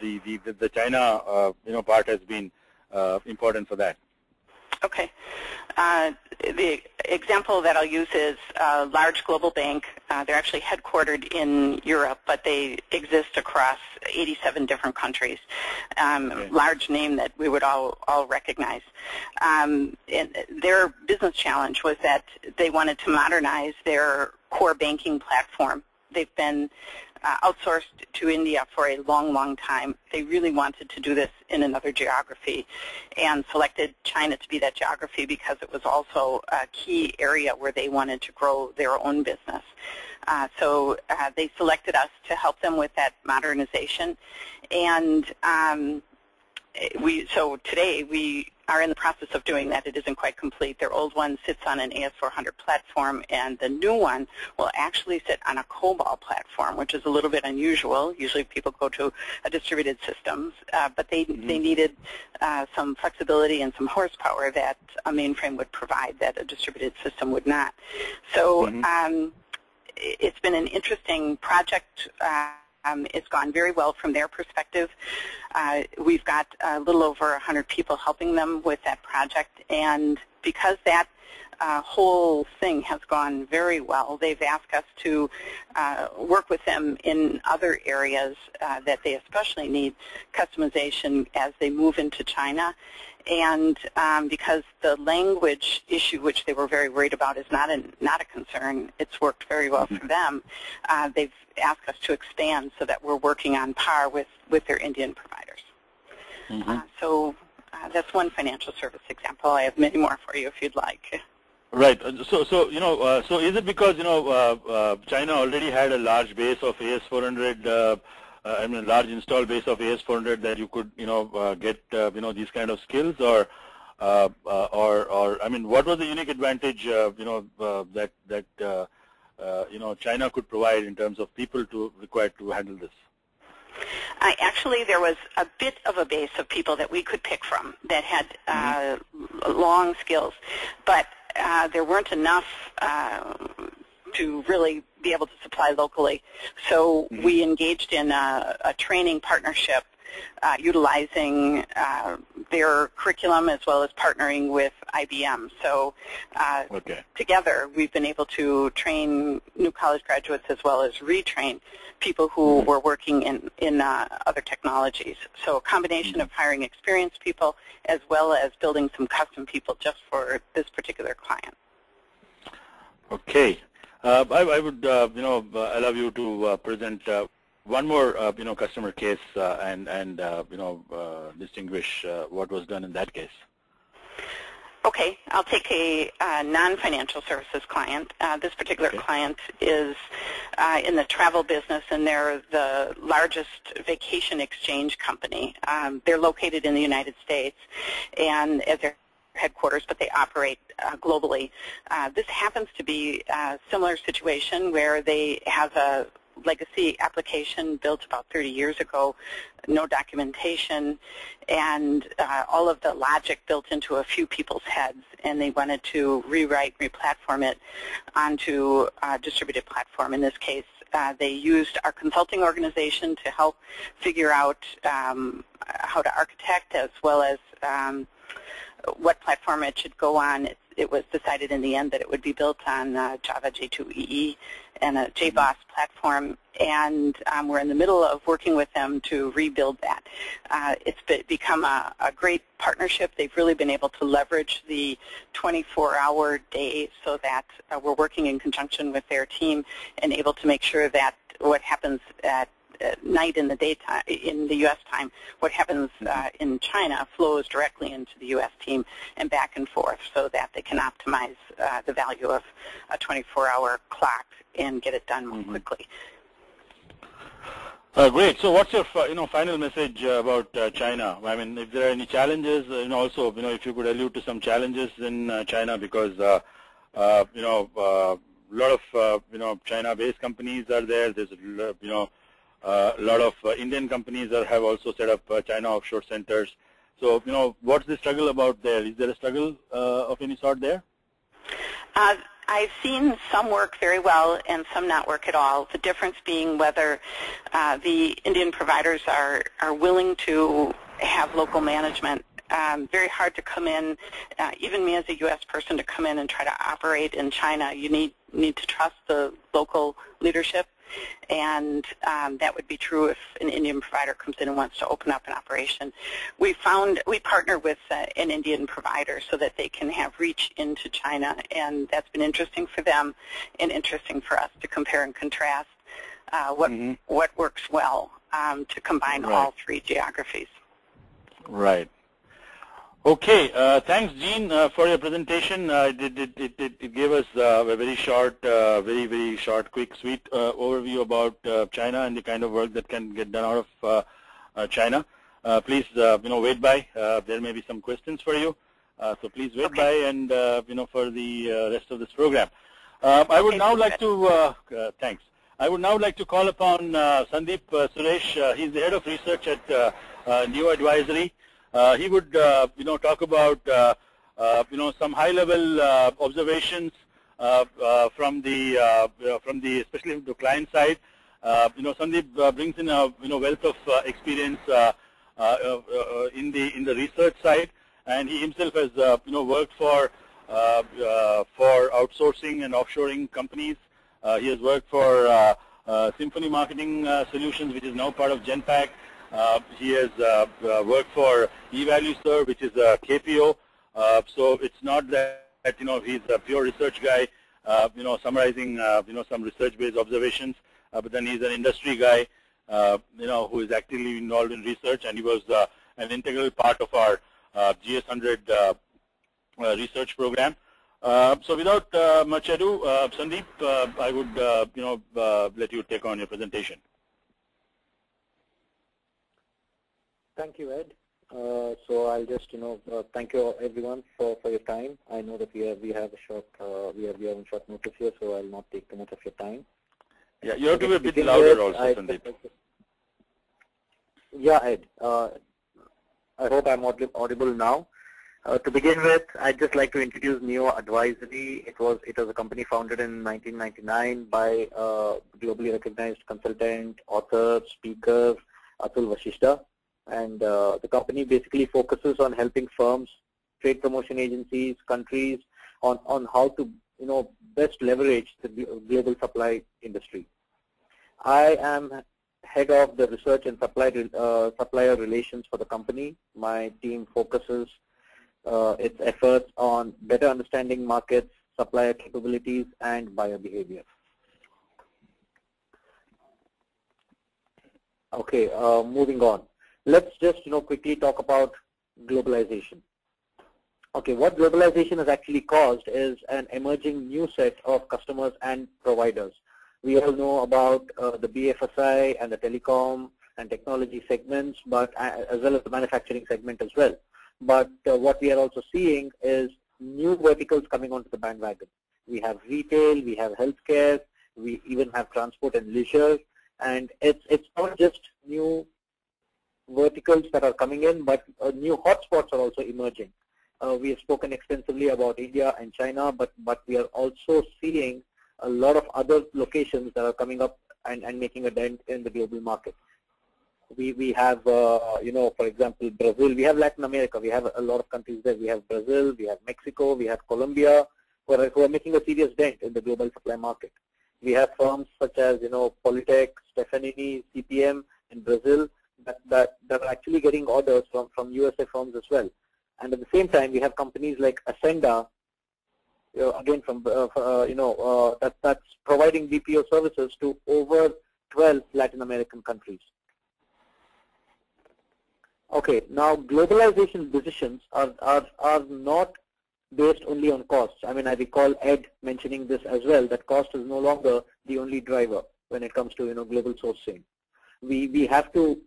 the China part has been important for that. Okay. The example that I'll use is a large global bank. They're actually headquartered in Europe, but they exist across 87 different countries. Okay. Large name that we would all recognize. And their business challenge was that they wanted to modernize their core banking platform. They've been outsourced to India for a long, long time. They really wanted to do this in another geography and selected China to be that geography because it was also a key area where they wanted to grow their own business. So they selected us to help them with that modernization. And so today we are in the process of doing that. It isn't quite complete. Their old one sits on an AS400 platform, and the new one will actually sit on a COBOL platform, which is a little bit unusual. Usually people go to a distributed systems, but they needed some flexibility and some horsepower that a mainframe would provide that a distributed system would not. So it's been an interesting project. It's gone very well from their perspective. We've got a little over 100 people helping them with that project, and because that whole thing has gone very well, they've asked us to work with them in other areas that they especially need customization as they move into China. And because the language issue, which they were very worried about, is not a concern, it's worked very well for them. They've asked us to expand so that we're working on par with their Indian providers. So that's one financial service example. I have many more for you if you'd like. Right. So is it because China already had a large base of AS400? I mean, a large install base of AS400 that you could, get, these kind of skills, or I mean, what was the unique advantage, that China could provide in terms of people required to handle this? Actually, there was a bit of a base of people that we could pick from that had long skills, but there weren't enough to really be able to supply locally. So we engaged in a training partnership utilizing their curriculum as well as partnering with IBM. So together we've been able to train new college graduates as well as retrain people who were working in other technologies. So a combination of hiring experienced people as well as building some custom people just for this particular client. Okay. I would, allow you to present one more, customer case and distinguish what was done in that case. Okay, I'll take a non-financial services client. This particular client is in the travel business, and they're the largest vacation exchange company. They're located in the United States, and as their headquarters, but they operate globally. This happens to be a similar situation where they have a legacy application built about 30 years ago, no documentation, and all of the logic built into a few people's heads, and they wanted to rewrite, replatform it onto a distributed platform. In this case, they used our consulting organization to help figure out how to architect as well as what platform it should go on. It was decided in the end that it would be built on Java J2EE and a JBoss platform, and we're in the middle of working with them to rebuild that. It's become a great partnership. They've really been able to leverage the 24-hour day so that we're working in conjunction with their team and able to make sure that what happens at night in the daytime, in the U.S. time, what happens in China flows directly into the U.S. team and back and forth so that they can optimize the value of a 24-hour clock and get it done more quickly. Great. So what's your final message about China? I mean, if there are any challenges, also, if you could allude to some challenges in China, because, a lot of, China-based companies are there. There's, A lot of Indian companies have also set up China offshore centers. So, what's the struggle about there? Is there a struggle of any sort there? I've seen some work very well and some not work at all. The difference being whether the Indian providers are willing to have local management. Very hard to come in, even me as a U.S. person, to come in and try to operate in China. You need to trust the local leadership, and that would be true if an Indian provider comes in and wants to open up an operation. We partner with an Indian provider so that they can have reach into China, and that's been interesting for them and interesting for us to compare and contrast what works well to combine all three geographies. Right. Okay, thanks, Jean, for your presentation. It gave us a very short, very short, quick, sweet overview about China and the kind of work that can get done out of China. Please, wait by. There may be some questions for you, so please wait by and for the rest of this program. I would now like to thanks. I would now like to call upon Sandeep Suresh. He's the head of research at New Advisory. He would, talk about, some high-level observations from the especially from the client side. Sandeep brings in a wealth of experience in the research side, and he himself has worked for outsourcing and offshoring companies. He has worked for Symphony Marketing Solutions, which is now part of Genpact. He has worked for eValueServe, which is a KPO. So it's not that he's a pure research guy, summarizing some research-based observations, but then he's an industry guy, who is actively involved in research, and he was an integral part of our GS100 research program. So without much ado, Sandeep, I would let you take on your presentation. Thank you, Ed. So I'll just, thank you everyone for your time. I know that we have a short, we have a short notice here, so I'll not take too much of your time. Yeah, you have to be a bit louder also, Sandeep. Yeah, Ed. I hope I'm audible now. To begin with, I'd just like to introduce Neo Advisory. It was a company founded in 1999 by globally recognized consultant, author, speaker, Atul Vasishta. And the company basically focuses on helping firms, trade promotion agencies, countries on how to best leverage the global supply industry. I am head of the research and supplier relations for the company. My team focuses its efforts on better understanding markets, supplier capabilities, and buyer behavior. Okay, moving on. Let's just quickly talk about globalization. Okay, what globalization has actually caused is an emerging new set of customers and providers. We all know about the BFSI and the telecom and technology segments, but as well as the manufacturing segment as well. But what we are also seeing is new verticals coming onto the bandwagon. We have retail, we have healthcare, we even have transport and leisure, and it's not just new verticals that are coming in, but new hotspots are also emerging. We have spoken extensively about India and China, but we are also seeing a lot of other locations that are coming up and making a dent in the global market. We have, for example, Brazil. We have Latin America. We have a lot of countries there. We have Brazil, we have Mexico, we have Colombia, who are making a serious dent in the global supply market. We have firms such as, Polytech, Stefanini, CPM in Brazil that are actually getting orders from USA firms as well. And at the same time, we have companies like Ascenda, again from that's providing BPO services to over 12 Latin American countries. Okay, now globalization decisions are not based only on costs. I mean, I recall Ed mentioning this as well, that cost is no longer the only driver when it comes to global sourcing. We have to,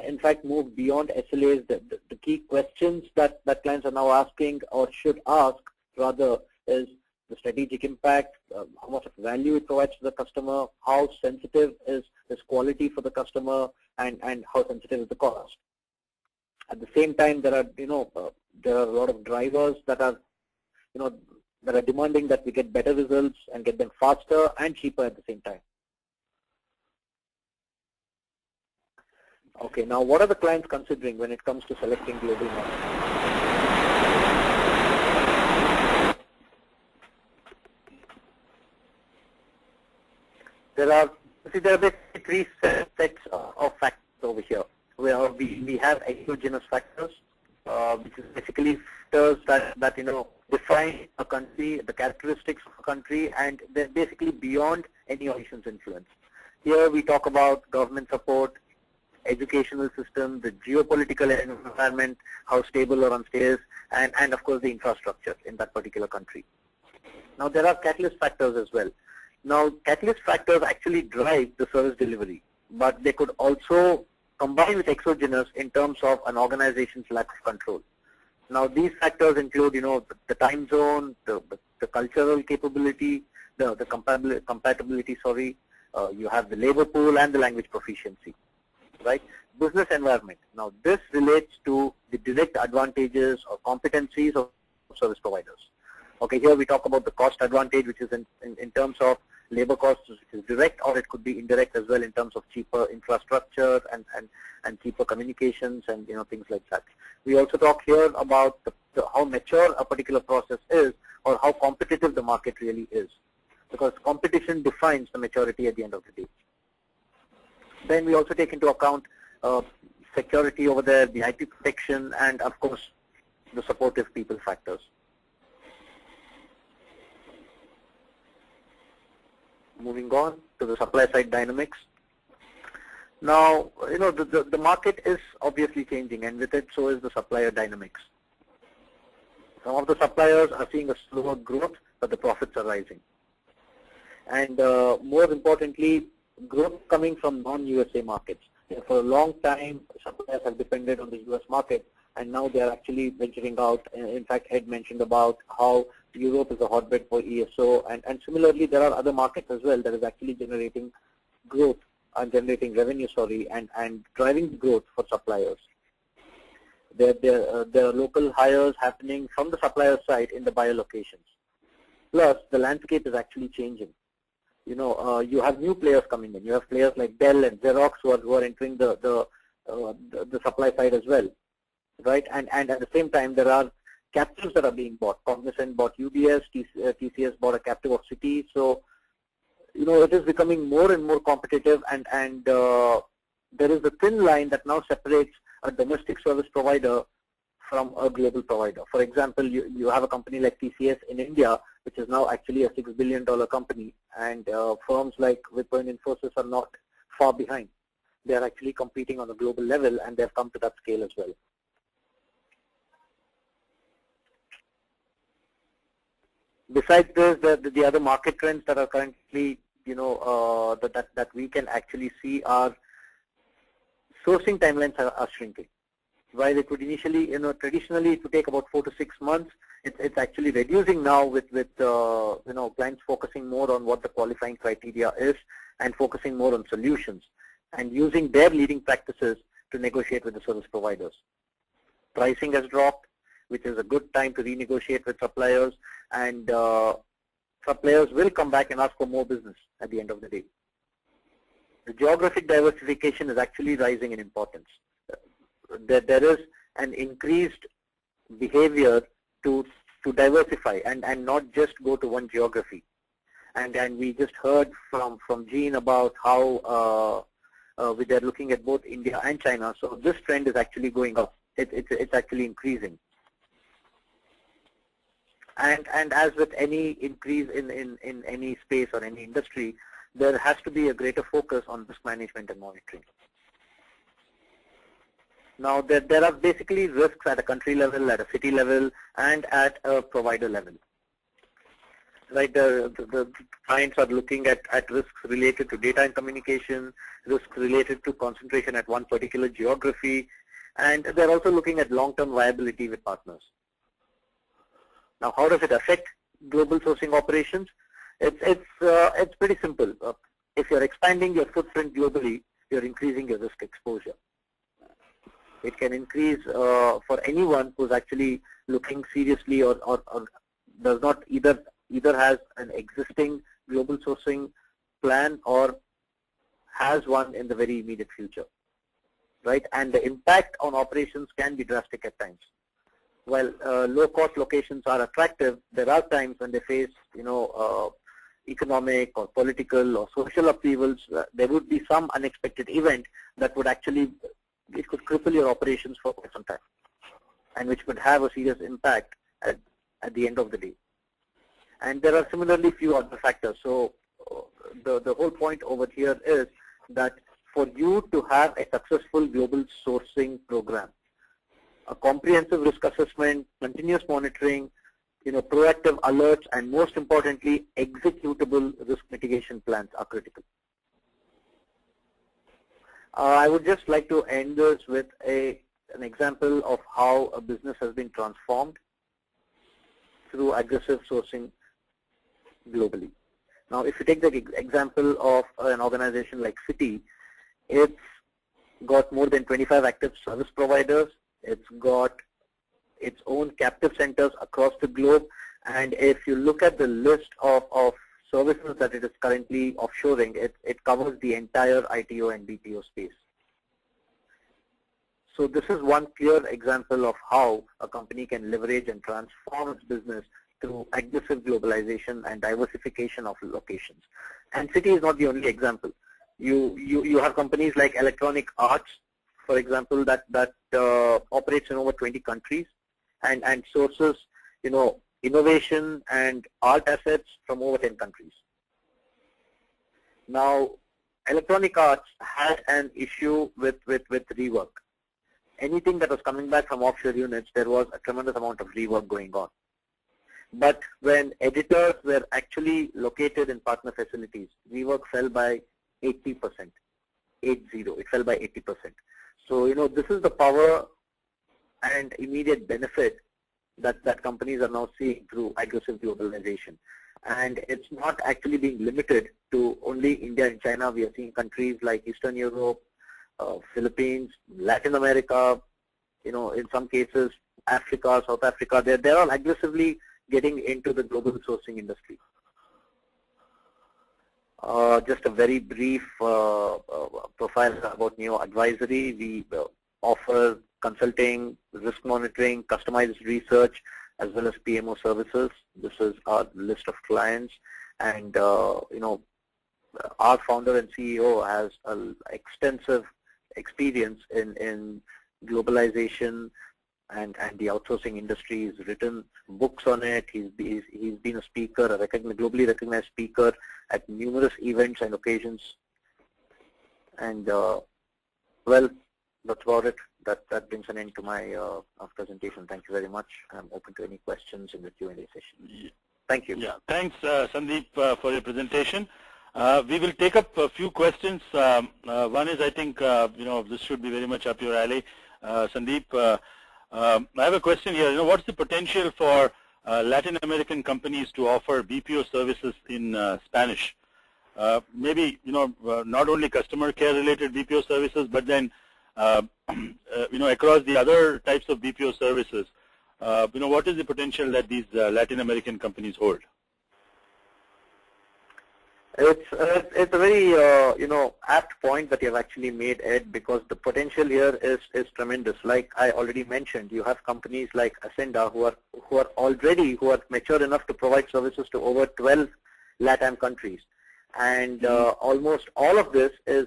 in fact, move beyond SLAs. The key questions that clients are now asking, or should ask rather, is the strategic impact, how much of value it provides to the customer, how sensitive is quality for the customer, and how sensitive is the cost. At the same time, there are there are a lot of drivers that are that are demanding that we get better results and get them faster and cheaper at the same time. Okay, now what are the clients considering when it comes to selecting global markets? There are basically three sets of factors over here. We have exogenous factors, which is basically factors that define a country, the characteristics of a country, and they're basically beyond any nation's influence. Here we talk about government support, educational system, the geopolitical environment, how stable or unstable, and of course the infrastructure in that particular country. Now there are catalyst factors as well. Now catalyst factors actually drive the service delivery, but they could also combine with exogenous in terms of an organization's lack of control. Now these factors include the time zone, the cultural capability, the compatibility, you have the labor pool and the language proficiency. Right? Business environment. Now this relates to the direct advantages or competencies of service providers. Okay, here we talk about the cost advantage, which is in terms of labor costs, which is direct, or it could be indirect as well in terms of cheaper infrastructure and cheaper communications and things like that. We also talk here about how mature a particular process is or how competitive the market really is, because competition defines the maturity at the end of the day. Then we also take into account security over there, the IP protection, and of course the supportive people factors. Moving on to the supply side dynamics. Now, the market is obviously changing, and with it so is the supplier dynamics. Some of the suppliers are seeing a slower growth, but the profits are rising. And more importantly, growth coming from non-USA markets. For a long time, suppliers have depended on the US market, and now they are actually venturing out. In fact, Ed mentioned about how Europe is a hotbed for ESO, and similarly, there are other markets as well that is actually generating growth and generating revenue, and driving growth for suppliers. There are local hires happening from the supplier side in the buyer locations. Plus, the landscape is actually changing. You have new players coming in. You have players like Dell and Xerox who are entering the supply side as well, right? And at the same time, there are captives that are being bought. Cognizant bought UBS, TCS bought a captive of Citi. So, it is becoming more and more competitive, and there is a thin line that now separates a domestic service provider from a global provider. For example, you have a company like TCS in India, which is now actually a $6 billion company, and firms like Wipro and Infosys are not far behind. They are actually competing on a global level, and they have come to that scale as well. Besides this, the other market trends that are currently, that we can actually see are sourcing timelines are shrinking. While it would initially, traditionally it would take about 4 to 6 months, it's actually reducing now with clients focusing more on what the qualifying criteria is and focusing more on solutions and using their leading practices to negotiate with the service providers. Pricing has dropped, which is a good time to renegotiate with suppliers, and suppliers will come back and ask for more business at the end of the day. The geographic diversification is actually rising in importance. There is an increased behavior to diversify and not just go to one geography. And we just heard from Jean about how they're looking at both India and China. So this trend is actually going up. It's actually increasing. And as with any increase in any space or any industry, there has to be a greater focus on risk management and monitoring. Now, there are basically risks at a country level, at a city level, and at a provider level. Right, the clients are looking at risks related to data and communication, risks related to concentration at one particular geography, and they're also looking at long-term viability with partners. Now, how does it affect global sourcing operations? It's pretty simple. If you're expanding your footprint globally, you're increasing your risk exposure. It can increase for anyone who's actually looking seriously or does not either has an existing global sourcing plan or has one in the very immediate future, right? And the impact on operations can be drastic at times. While low-cost locations are attractive, there are times when they face, economic or political or social upheavals. There would be some unexpected event that would actually, it could cripple your operations for quite some time, and which could have a serious impact at the end of the day. And there are similarly few other factors. So the whole point over here is that for you to have a successful global sourcing program, a comprehensive risk assessment, continuous monitoring, proactive alerts, and most importantly, executable risk mitigation plans are critical. I would just like to end this with an example of how a business has been transformed through aggressive sourcing globally. Now, if you take the example of an organization like Citi, it's got more than 25 active service providers. It's got its own captive centers across the globe. And if you look at the list of services that it is currently offshoring, it covers the entire ITO and BPO space. So this is one clear example of how a company can leverage and transform its business through aggressive globalization and diversification of locations. And Citi is not the only example. You have companies like Electronic Arts, for example, that operates in over 20 countries and sources, innovation and art assets from over 10 countries. Now, Electronic Arts had an issue with rework. Anything that was coming back from offshore units, there was a tremendous amount of rework going on. But when editors were actually located in partner facilities, rework fell by 80%, 80, it fell by 80%. So, this is the power and immediate benefit that companies are now seeing through aggressive globalization. And it's not actually being limited to only India and China. We are seeing countries like Eastern Europe, Philippines, Latin America, in some cases, Africa, South Africa. They're all aggressively getting into the global sourcing industry. Just a very brief profile about Neo Advisory. We offer consulting, risk monitoring, customized research, as well as PMO services. This is our list of clients. And, our founder and CEO has an extensive experience in globalization and the outsourcing industry. He's written books on it. He's been a speaker, a globally recognized speaker at numerous events and occasions. And well, that's about it. That brings an end to my presentation. Thank you very much. I'm open to any questions in the Q&A session. Yeah. Thank you. Yeah, thanks, Sandeep, for your presentation. We will take up a few questions. One is, I think, this should be very much up your alley. Sandeep, I have a question here. What's the potential for Latin American companies to offer BPO services in Spanish? Maybe, not only customer care related BPO services, but then, across the other types of BPO services, what is the potential that these Latin American companies hold? It's a very apt point that you have actually made, Ed, because the potential here is tremendous. Like I already mentioned, you have companies like Ascenda who are mature enough to provide services to over 12 LATAM countries, and almost all of this is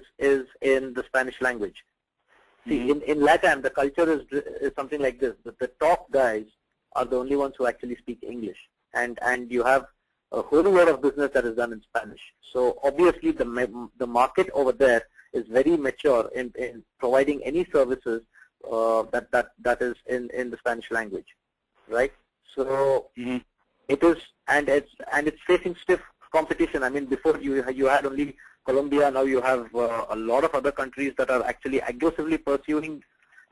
in the Spanish language. See, in LATAM, the culture is something like this: the top guys are the only ones who actually speak English, and you have a whole lot of business that is done in Spanish. So obviously the market over there is very mature in providing any services that is in the Spanish language, right? So it is, and it's facing stiff competition. I mean, before you had only Colombia, now you have a lot of other countries that are actually aggressively pursuing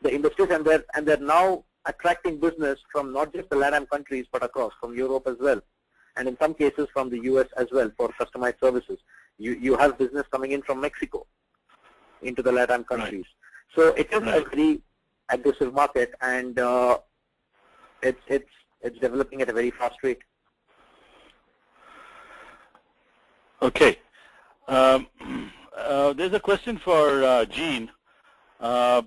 the industries, and they're now attracting business from not just the LATAM countries but across, from Europe as well. and in some cases from the US as well for customized services. You have business coming in from Mexico into the LATAM countries. Right. So it is a very aggressive market, and it's developing at a very fast rate. Okay. There's a question for Gene. The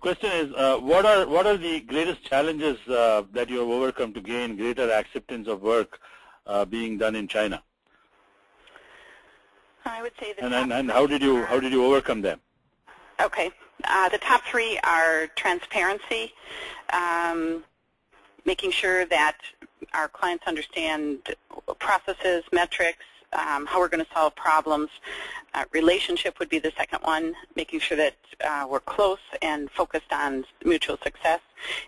question is, what are the greatest challenges that you have overcome to gain greater acceptance of work being done in China? I would say the and how did you overcome them? Okay, the top three are transparency, making sure that our clients understand processes, metrics, how we're going to solve problems. Relationship would be the second one, making sure that we're close and focused on mutual success.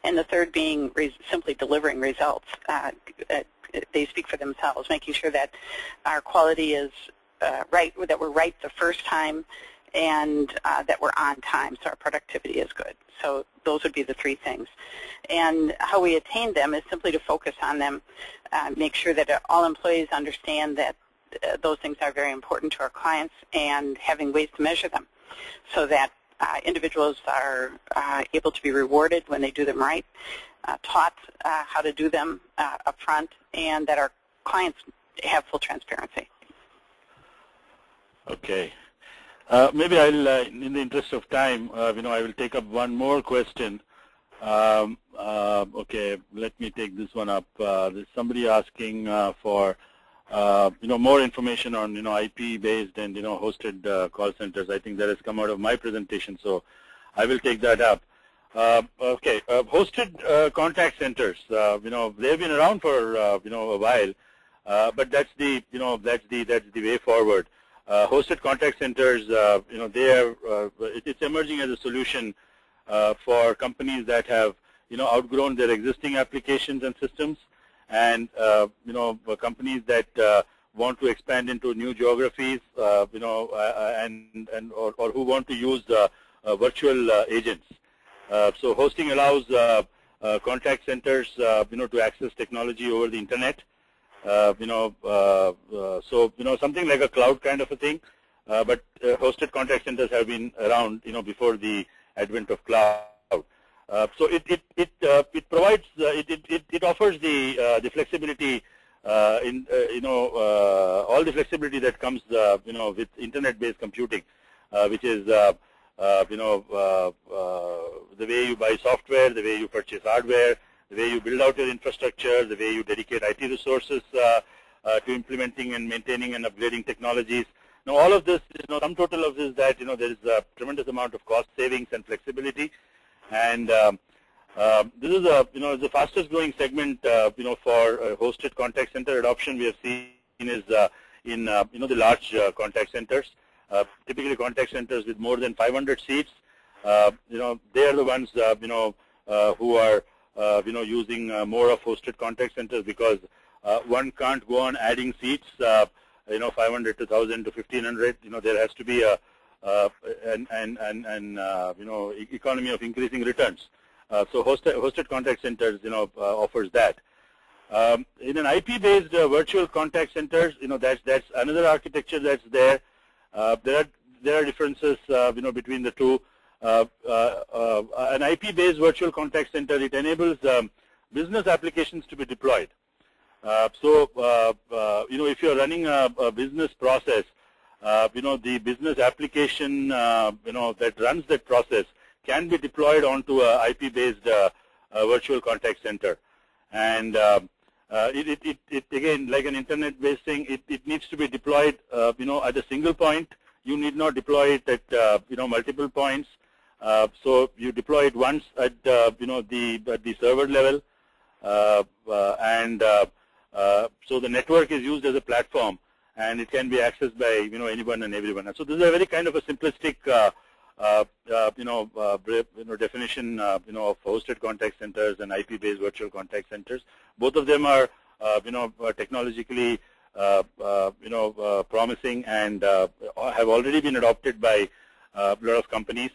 And the third being simply delivering results. They speak for themselves, making sure that our quality is right, that we're right the first time, and that we're on time, so our productivity is good. So those would be the three things. And how we attain them is simply to focus on them, make sure that all employees understand that those things are very important to our clients, and having ways to measure them so that individuals are able to be rewarded when they do them right, taught how to do them up front, and that our clients have full transparency. Okay. Maybe I'll, in the interest of time, I will take up one more question. Okay, let me take this one up. There's somebody asking for more information on IP-based and hosted call centers. I think that has come out of my presentation, so I will take that up. Okay, hosted contact centers. They've been around for a while, but that's the way forward. Hosted contact centers, it's emerging as a solution for companies that have outgrown their existing applications and systems, and companies that want to expand into new geographies, or who want to use virtual agents. So hosting allows contact centers, to access technology over the internet. Something like a cloud kind of a thing, but hosted contact centers have been around, before the advent of cloud. So it provides, it offers the flexibility, all the flexibility that comes, with internet-based computing, which is, the way you buy software, the way you purchase hardware, the way you build out your infrastructure, the way you dedicate IT resources to implementing and maintaining and upgrading technologies. Now, all of this, sum total of this is that, there is a tremendous amount of cost savings and flexibility, and this is the fastest growing segment, for hosted contact center adoption we have seen is in the large contact centers. Typically, contact centers with more than 500 seats, they are the ones, who are using more of hosted contact centers, because one can't go on adding seats, 500 to 1,000 to 1,500. There has to be an economy of increasing returns. So hosted contact centers, offers that. In an IP-based virtual contact centers, that's another architecture that's there. There are differences, between the two. An IP-based virtual contact center, it enables business applications to be deployed. If you're running a business process, the business application, that runs that process can be deployed onto a IP-based virtual contact center. And it again, like an internet-based thing, it needs to be deployed, at a single point. You need not deploy it at, multiple points. So you deploy it once at, the server level, so the network is used as a platform, and it can be accessed by, anyone and everyone. And so this is a very kind of a simplistic, definition, of hosted contact centers and IP-based virtual contact centers. Both of them are, technologically, promising and have already been adopted by a lot of companies.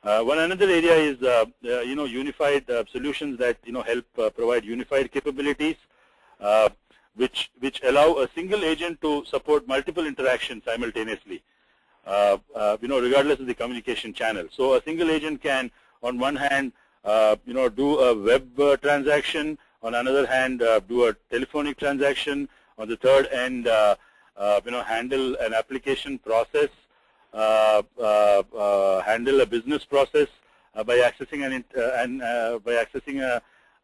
One another area is, unified solutions that, help provide unified capabilities. which allow a single agent to support multiple interactions simultaneously, regardless of the communication channel. So a single agent can, on one hand, do a web transaction, on another hand, do a telephonic transaction, on the third end, handle an application process, handle a business process by accessing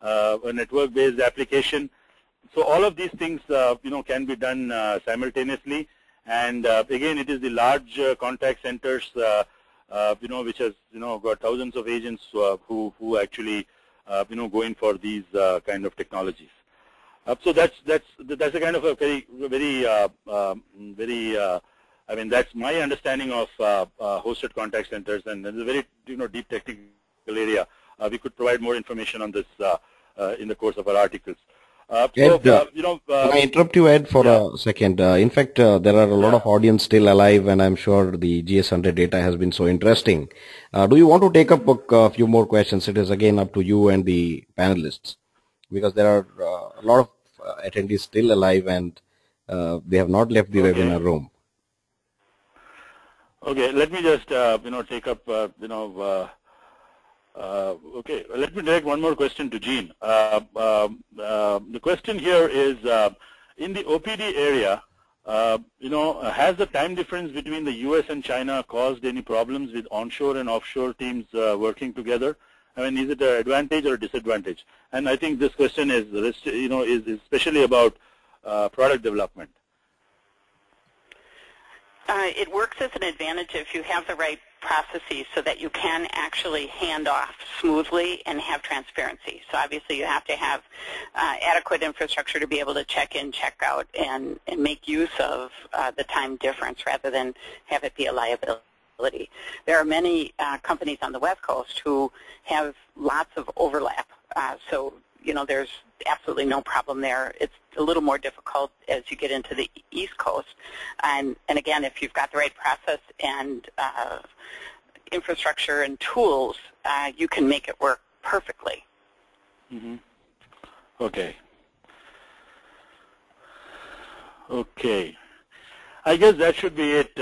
a network-based application. So all of these things, can be done simultaneously. And again, it is the large contact centers, which has, got thousands of agents who actually, go in for these kind of technologies. So that's a kind of a very, that's my understanding of hosted contact centers, and it's a very, deep technical area. We could provide more information on this in the course of our articles. Ed, can I interrupt you, Ed, for a second? In fact, there are a lot of audience still alive, and I'm sure the GS100 data has been so interesting. Do you want to take up a few more questions? It is again up to you and the panelists, because there are a lot of attendees still alive, and they have not left the webinar room. Okay, let me just, take up, okay, let me direct one more question to Jean. The question here is, in the OPD area, has the time difference between the US and China caused any problems with onshore and offshore teams working together? I mean, is it an advantage or a disadvantage? And I think this question is, is especially about product development. It works as an advantage if you have the right processes so that you can actually hand off smoothly and have transparency. So obviously you have to have adequate infrastructure to be able to check in, check out, and make use of the time difference rather than have it be a liability. There are many companies on the West Coast who have lots of overlap. So, there's absolutely no problem there. It's a little more difficult as you get into the East Coast. And again, if you've got the right process and infrastructure and tools, you can make it work perfectly. Mm-hmm. Okay. Okay. I guess that should be it.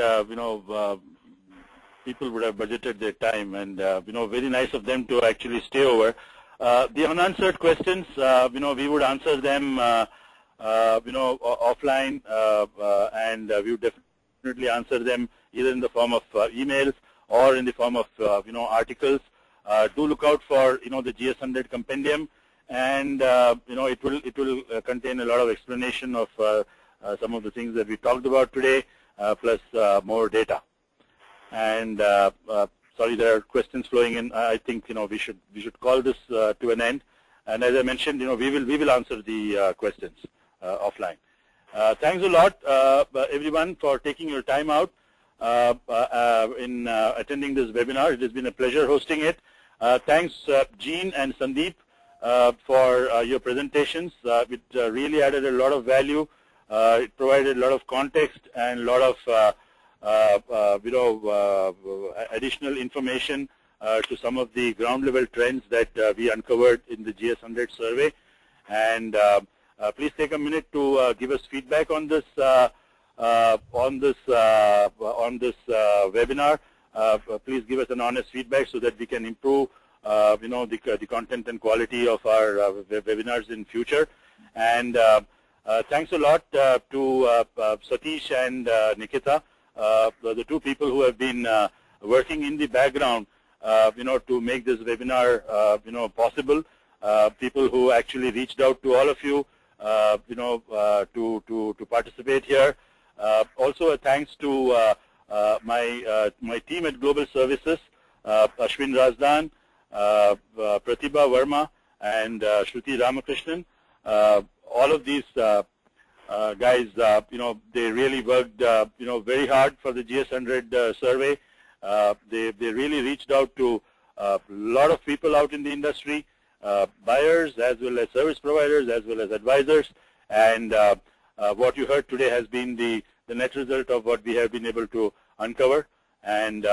People would have budgeted their time, and very nice of them to actually stay over. The unanswered questions, we would answer them, offline, and we would definitely answer them either in the form of emails or in the form of, articles. Do look out for, the GS100 compendium, and it will contain a lot of explanation of some of the things that we talked about today, plus more data. And sorry, there are questions flowing in. I think we should call this to an end. And as I mentioned, we will answer the questions offline. Thanks a lot, everyone, for taking your time out in attending this webinar. It has been a pleasure hosting it. Thanks, Jean and Sandeep, for your presentations. It really added a lot of value. It provided a lot of context and a lot of additional information to some of the ground level trends that we uncovered in the GS100 survey. And please take a minute to give us feedback on this webinar. Please give us an honest feedback so that we can improve the content and quality of our webinars in future. And thanks a lot to Satish and Nikita, the two people who have been working in the background, to make this webinar, possible. People who actually reached out to all of you, to participate here. Also, a thanks to my team at Global Services, Ashwin Razdan, Pratibha Verma, and Shruti Ramakrishnan. All of these guys, they really worked, very hard for the GS100 survey. They really reached out to a lot of people out in the industry, buyers as well as service providers as well as advisors. And what you heard today has been the net result of what we have been able to uncover. And